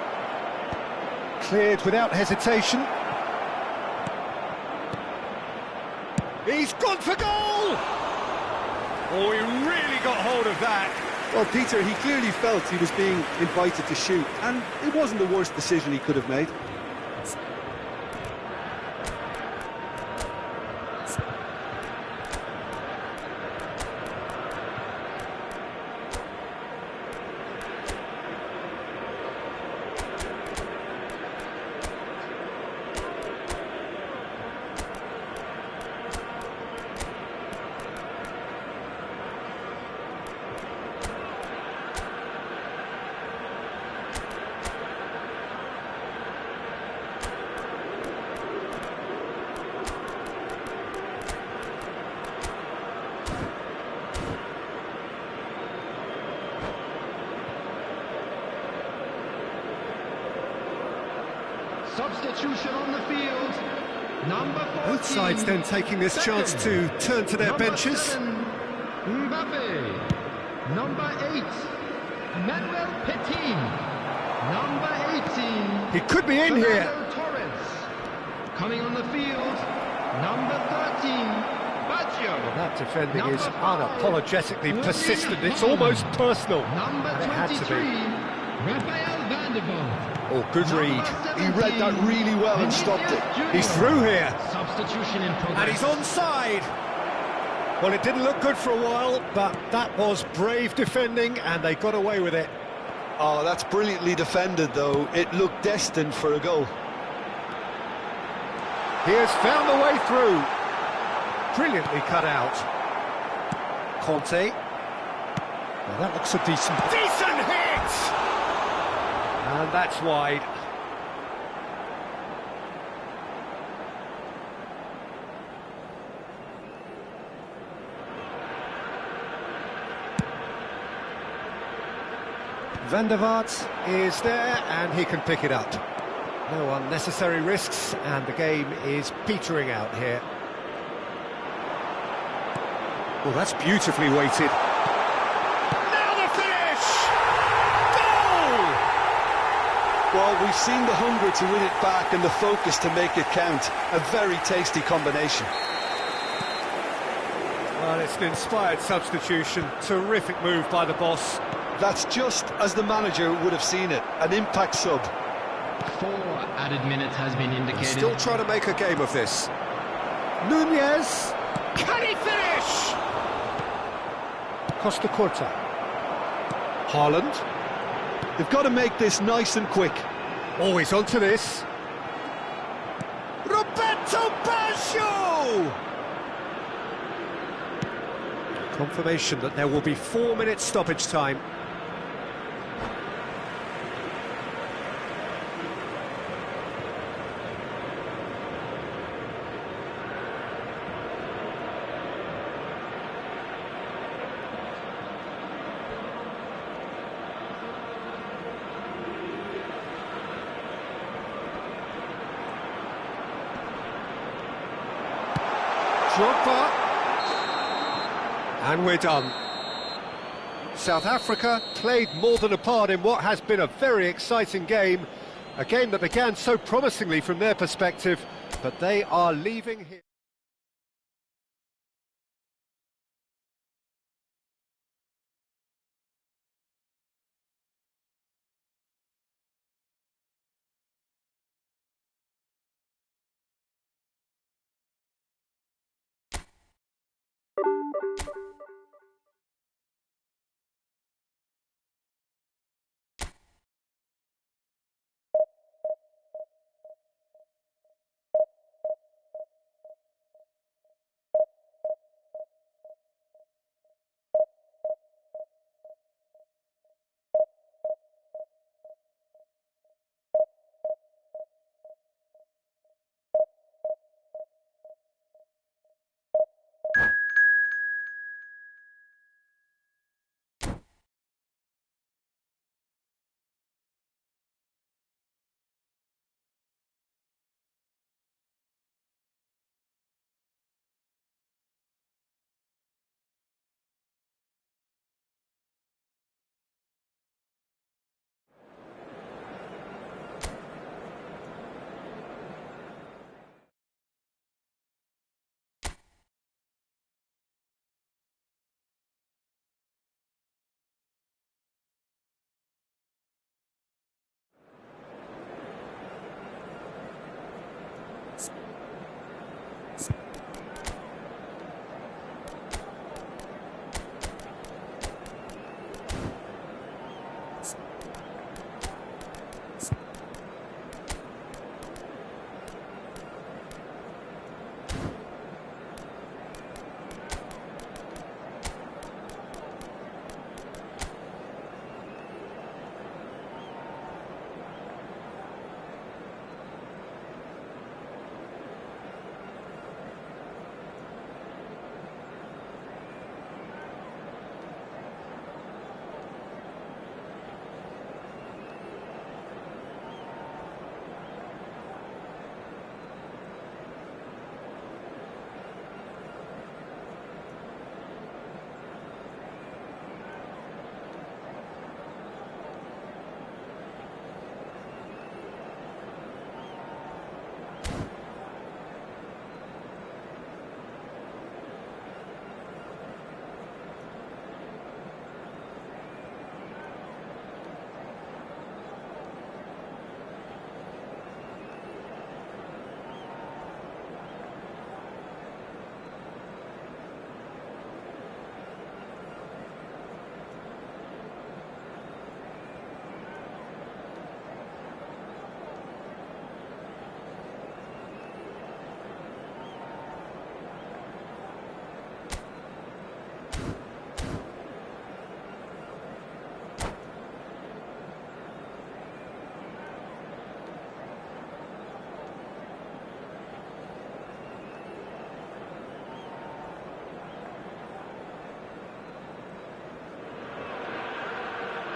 Cleared without hesitation. He's gone for goal! Oh, he really got hold of that. Well, Peter, he clearly felt he was being invited to shoot, and it wasn't the worst decision he could have made. Substitution on the field. Number 14. Both sides then taking this chance to turn to their Number benches. 7, Mbappe. Number 8, Manuel Petit. Number 18. He could be in here. Fernando Torres. Coming on the field, number 13, Baggio. That defending Number is 5, unapologetically persistent. It's William almost personal. Number And it had to 23, be. Raphael van der Vaart. Oh, good read. He read that really well and stopped it. He's through here. Substitution in progress. And he's onside. Well, it didn't look good for a while, but that was brave defending, and they got away with it. Oh, that's brilliantly defended, though. It looked destined for a goal. He has found a way through. Brilliantly cut out. Conte. Well, that looks a decent hit! And that's wide. Van der Vaart is there, and he can pick it up. No unnecessary risks, and the game is petering out here. Well, that's beautifully weighted. Now the finish! Goal! Well, we've seen the hunger to win it back and the focus to make it count. A very tasty combination. Well, it's an inspired substitution. Terrific move by the boss. That's just as the manager would have seen it. An impact sub. 4 added minutes has been indicated. Still trying to make a game of this. Nunez. Can he finish? Costa Curta. Haaland. They've got to make this nice and quick. Always onto this. Roberto Baggio! Confirmation that there will be 4 minutes stoppage time. Drogba. And we're done. South Africa played more than a part in what has been a very exciting game. A game that began so promisingly from their perspective, but they are leaving here.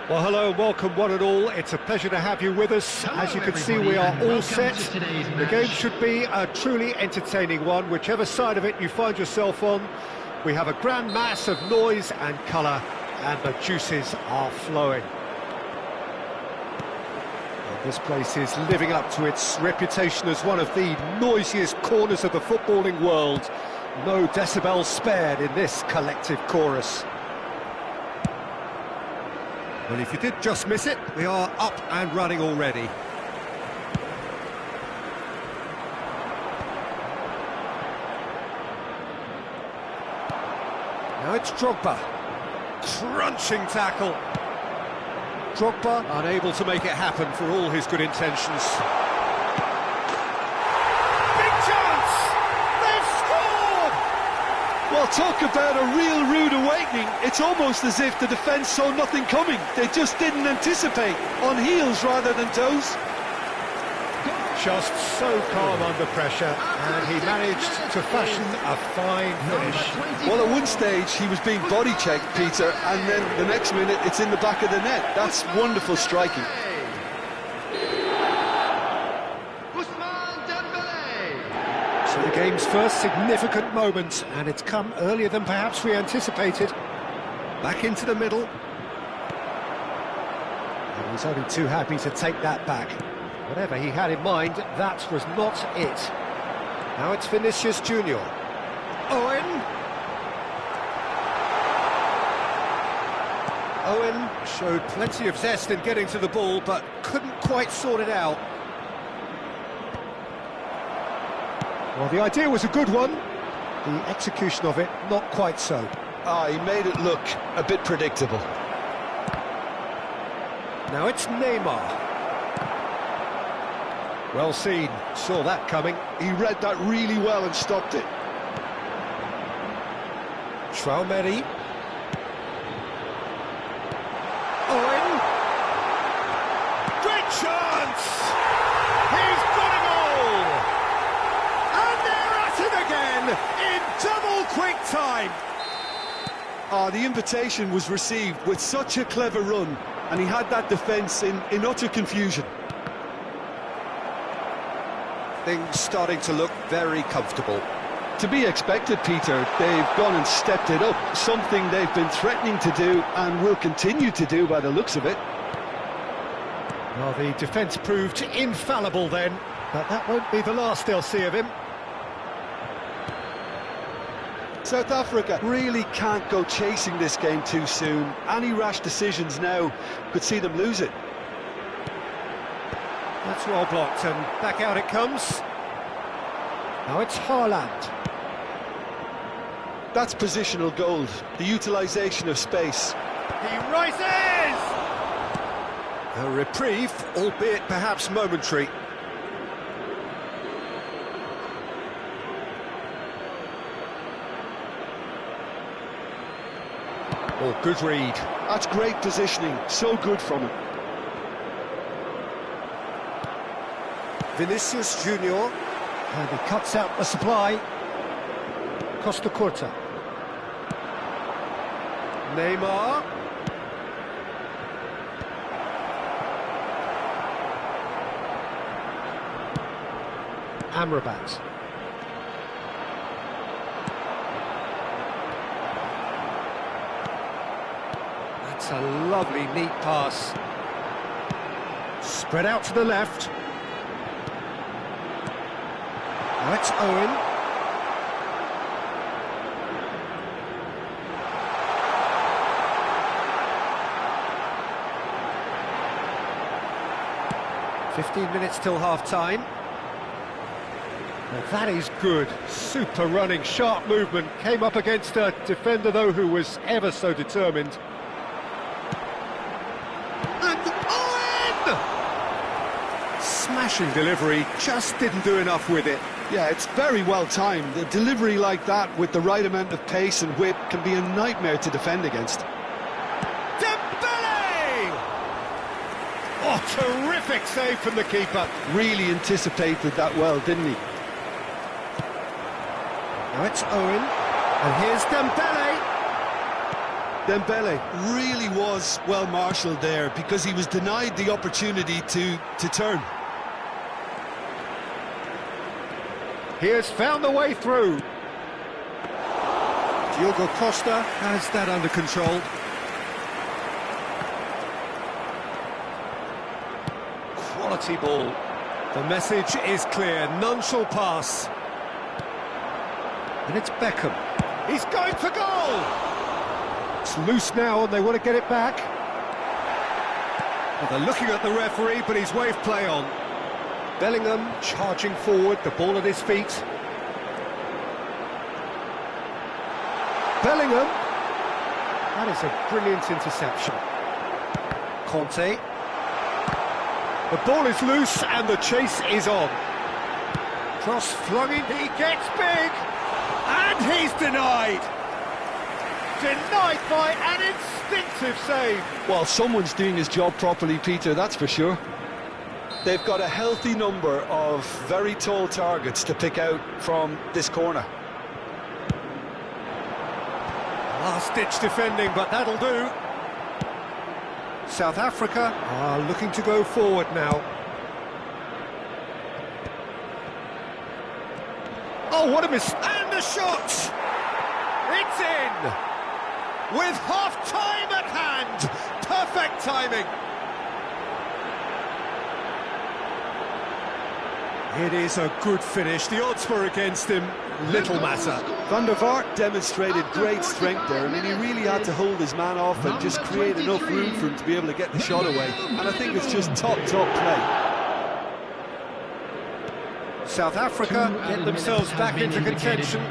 Well, hello and welcome one and all. It's a pleasure to have you with us. Hello, As you can see, everybody, we are and all welcome set. to today's The match. game should be a truly entertaining one, whichever side of it you find yourself on. We have a grand mass of noise and colour, and the juices are flowing. Well, this place is living up to its reputation as one of the noisiest corners of the footballing world. No decibels spared in this collective chorus. Well, if you did just miss it, we are up and running already. Now it's Drogba. Crunching tackle. Drogba unable to make it happen for all his good intentions. Big chance! They've scored! Well, talk about a real rude awakening. It's almost as if the defence saw nothing coming. They just didn't anticipate. On heels rather than toes. Just so calm under pressure, and he managed to fashion a fine finish. Well, at one stage he was being body checked, Peter, and then the next minute it's in the back of the net. That's wonderful striking. So the game's first significant moment, and it's come earlier than perhaps we anticipated. Back into the middle. And he's only too happy to take that back. Whatever he had in mind, that was not it. Now it's Vinicius Junior. Owen. Owen showed plenty of zest in getting to the ball, but couldn't quite sort it out. Well, the idea was a good one. The execution of it, not quite so. He made it look a bit predictable. Now it's Neymar. Well seen, saw that coming. He read that really well and stopped it. Traumeri. Owen. Great chance! He's got a goal! And they're at it again in double quick time. The invitation was received with such a clever run, and he had that defence in utter confusion. Things starting to look very comfortable. To be expected, Peter. They've gone and stepped it up, something they've been threatening to do and will continue to do by the looks of it. Well, the defence proved infallible then, but that won't be the last they'll see of him. South Africa really can't go chasing this game too soon. Any rash decisions now could see them lose it. That's well blocked, and back out it comes. Now it's Haaland. That's positional gold, the utilisation of space. He rises! A reprieve, albeit perhaps momentary. Oh, good read. That's great positioning, so good from him. Vinicius Junior, and he cuts out the supply. Costa Curta. Neymar. Amrabat. That's a lovely, neat pass. Spread out to the left. Now it's Owen. "15 minutes till half-time. Now that is good. Super running, sharp movement. Came up against a defender, though, who was ever so determined. And Owen! Smashing delivery, just didn't do enough with it. Yeah, it's very well timed. A delivery like that with the right amount of pace and whip can be a nightmare to defend against. Dembele! Oh, terrific save from the keeper. Really anticipated that well, didn't he? Now it's Owen, and here's Dembele. Dembele really was well marshalled there because he was denied the opportunity to turn. He has found the way through. Diogo Costa has that under control. Quality ball. The message is clear, none shall pass. And it's Beckham. He's going for goal! It's loose now and they want to get it back. Well, they're looking at the referee, but he's waved play on. Bellingham charging forward, the ball at his feet. Bellingham. That is a brilliant interception. Conte. The ball is loose and the chase is on. Cross flung in, he gets big. And he's denied. Denied by an instinctive save. Well, someone's doing his job properly, Peter, that's for sure. They've got a healthy number of very tall targets to pick out from this corner. Last-ditch defending, but that'll do. South Africa are looking to go forward now. Oh, what a miss! And the shot! It's in! With half-time at hand! Perfect timing! It is a good finish. The odds were against him. Little matter. Van der Vaart demonstrated great strength there. I mean, he really had to hold his man off and just create enough room for him to be able to get the shot away. And I think it's just top play. South Africa get themselves back into contention.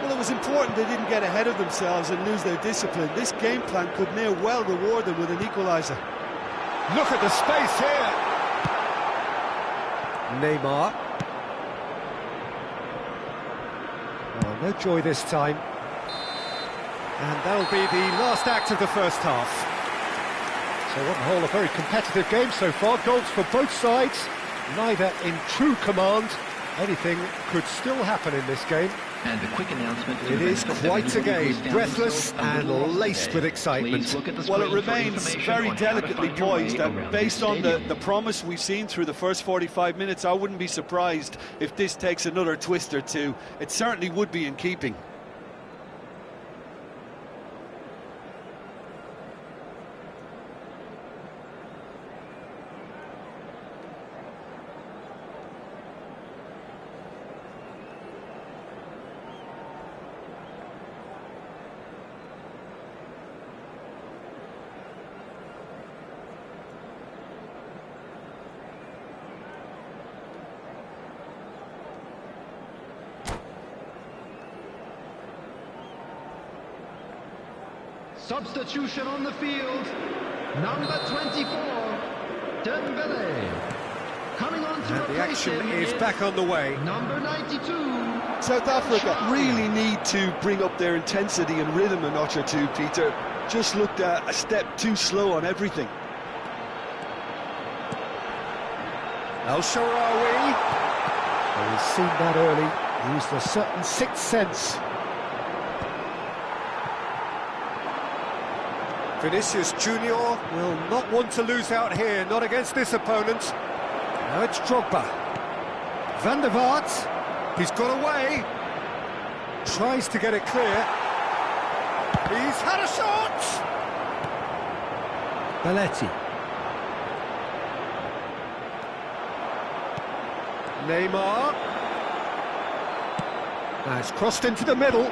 Well, it was important they didn't get ahead of themselves and lose their discipline. This game plan could now well reward them with an equaliser. Look at the space here. Neymar. Oh, no joy this time. And that'll be the last act of the first half. So on the whole, a very competitive game so far. Goals for both sides, neither in true command. Anything could still happen in this game. And the quick announcement. It is quite a game, breathless and laced with excitement. Well, it remains very delicately poised, and based on the promise we've seen through the first 45 minutes, I wouldn't be surprised if this takes another twist or two. It certainly would be in keeping. Substitution on the field. Number 24, Dembele. Coming on to And the action is back on the way. Number 92. South Africa really need to bring up their intensity and rhythm a notch or two, Peter. Just looked a step too slow on everything. El Shaarawy. Well, he's seen that early. Used a certain sixth sense. Vinicius Junior will not want to lose out here, not against this opponent. Now it's Drogba. Van der Vaart, he's got away. Tries to get it clear. He's had a shot! Belletti. Neymar. Now it's crossed into the middle.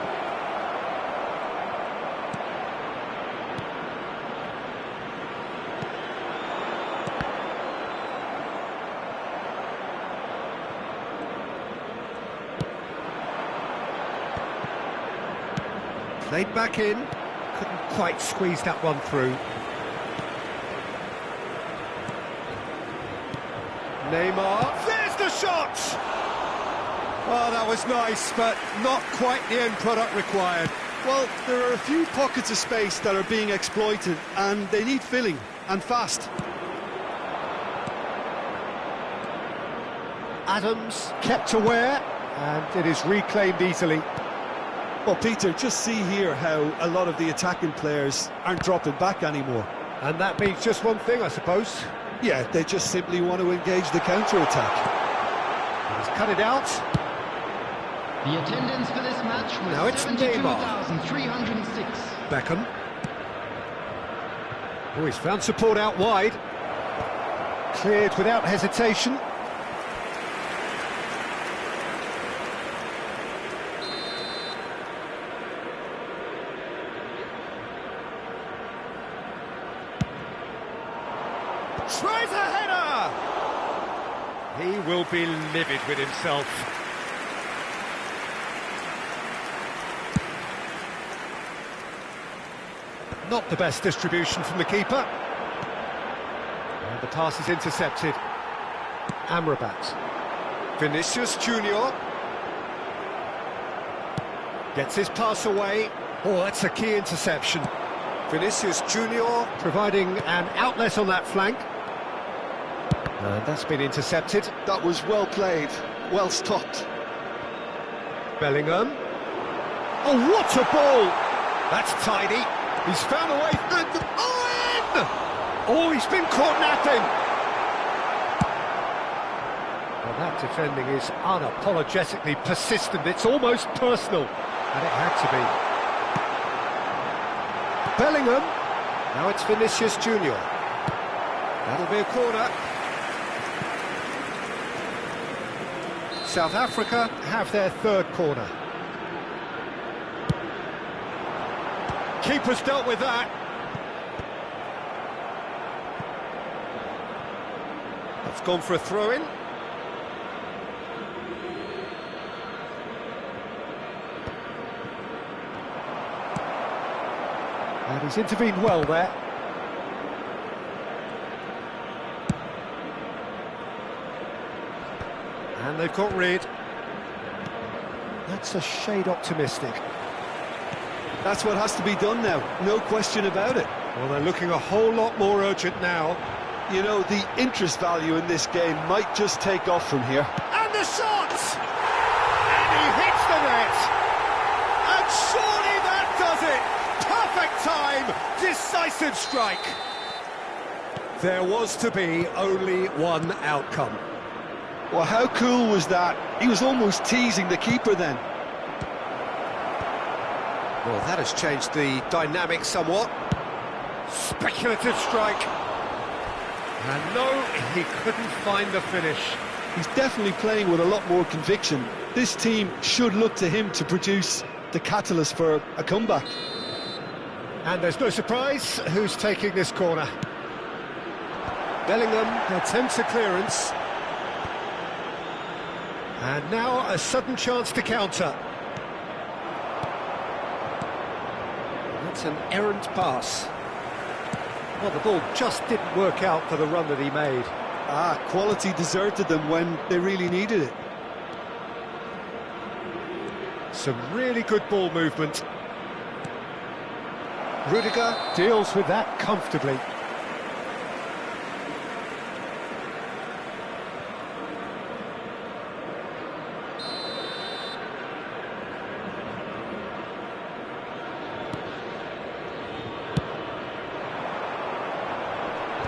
Played back in, couldn't quite squeeze that one through. Neymar, there's the shot! Oh, that was nice, but not quite the end product required. Well, there are a few pockets of space that are being exploited, and they need filling, and fast. Adams kept aware, and it is reclaimed easily. Well, Peter, just see here how a lot of the attacking players aren't dropping back anymore. And that means just one thing, I suppose. Yeah, they just simply want to engage the counter-attack. He's cut it out. The attendance for this match was Now it's 72,306. Beckham. Oh, he's found support out wide. Cleared without hesitation. Tries a header! He will be livid with himself. Not the best distribution from the keeper. And the pass is intercepted. Amrabat. Vinicius Junior. Gets his pass away. Oh, that's a key interception. Vinicius Junior providing an outlet on that flank. And that's been intercepted. That was well played, well stopped. Bellingham. Oh, what a ball! That's tidy. He's found a way. And in! Oh, he's been caught napping. Well, that defending is unapologetically persistent. It's almost personal. And it had to be. Bellingham. Now it's Vinicius Junior. That'll be a corner. South Africa have their third corner. Keeper's dealt with that. That's gone for a throw-in. And he's intervened well there. And they've got rid. That's a shade optimistic. That's what has to be done now, no question about it. Well, they're looking a whole lot more urgent now. You know, the interest value in this game might just take off from here. And the shot! And he hits the net! And surely that does it! Perfect time! Decisive strike! There was to be only one outcome. Well, how cool was that? He was almost teasing the keeper then. Well, that has changed the dynamic somewhat. Speculative strike. And no, he couldn't find the finish. He's definitely playing with a lot more conviction. This team should look to him to produce the catalyst for a comeback. And there's no surprise who's taking this corner. Bellingham attempts a clearance. And now a sudden chance to counter. That's an errant pass. Well, the ball just didn't work out for the run that he made. Quality deserted them when they really needed it. Some really good ball movement. Rudiger deals with that comfortably.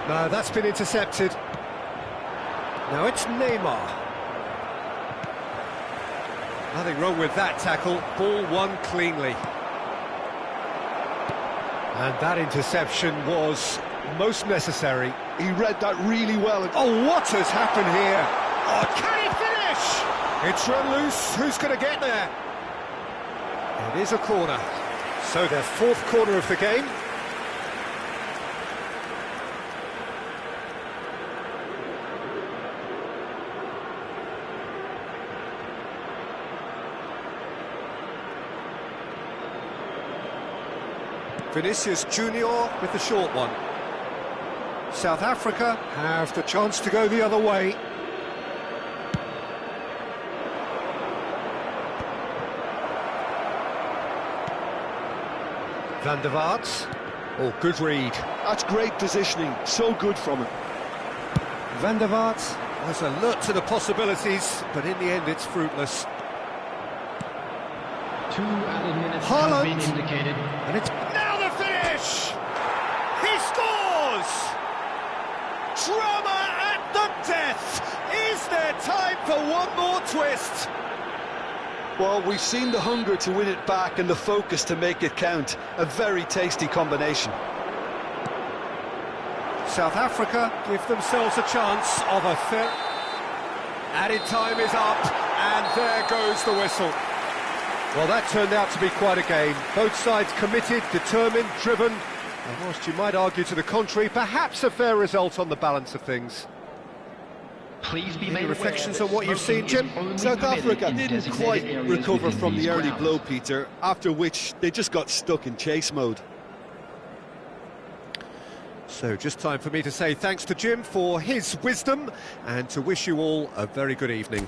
No, that's been intercepted. Now it's Neymar. Nothing wrong with that tackle. Ball won cleanly. And that interception was most necessary. He read that really well. Oh, what has happened here? Oh, can he finish? It's run loose. Who's going to get there? It is a corner. So their fourth corner of the game. Vinicius Junior with the short one. South Africa have the chance to go the other way. Van der Vaart. Oh, good read. That's great positioning, so good from him. Van der Vaart was alert to the possibilities, but in the end it's fruitless. 2 added minutes Haaland. have been indicated. And it's now the finish! He scores! Drama at the death! Is there time for one more twist? Well, we've seen the hunger to win it back and the focus to make it count. A very tasty combination. South Africa give themselves a chance of a fair... Added time is up, and there goes the whistle. Well, that turned out to be quite a game. Both sides committed, determined, driven, and whilst you might argue to the contrary, perhaps a fair result on the balance of things. Please be Any made reflections aware on what you've seen, Jim? South Africa didn't designated quite areas recover within from the these early grounds. blow, Peter, after which they just got stuck in chase mode. So just time for me to say thanks to Jim for his wisdom and to wish you all a very good evening.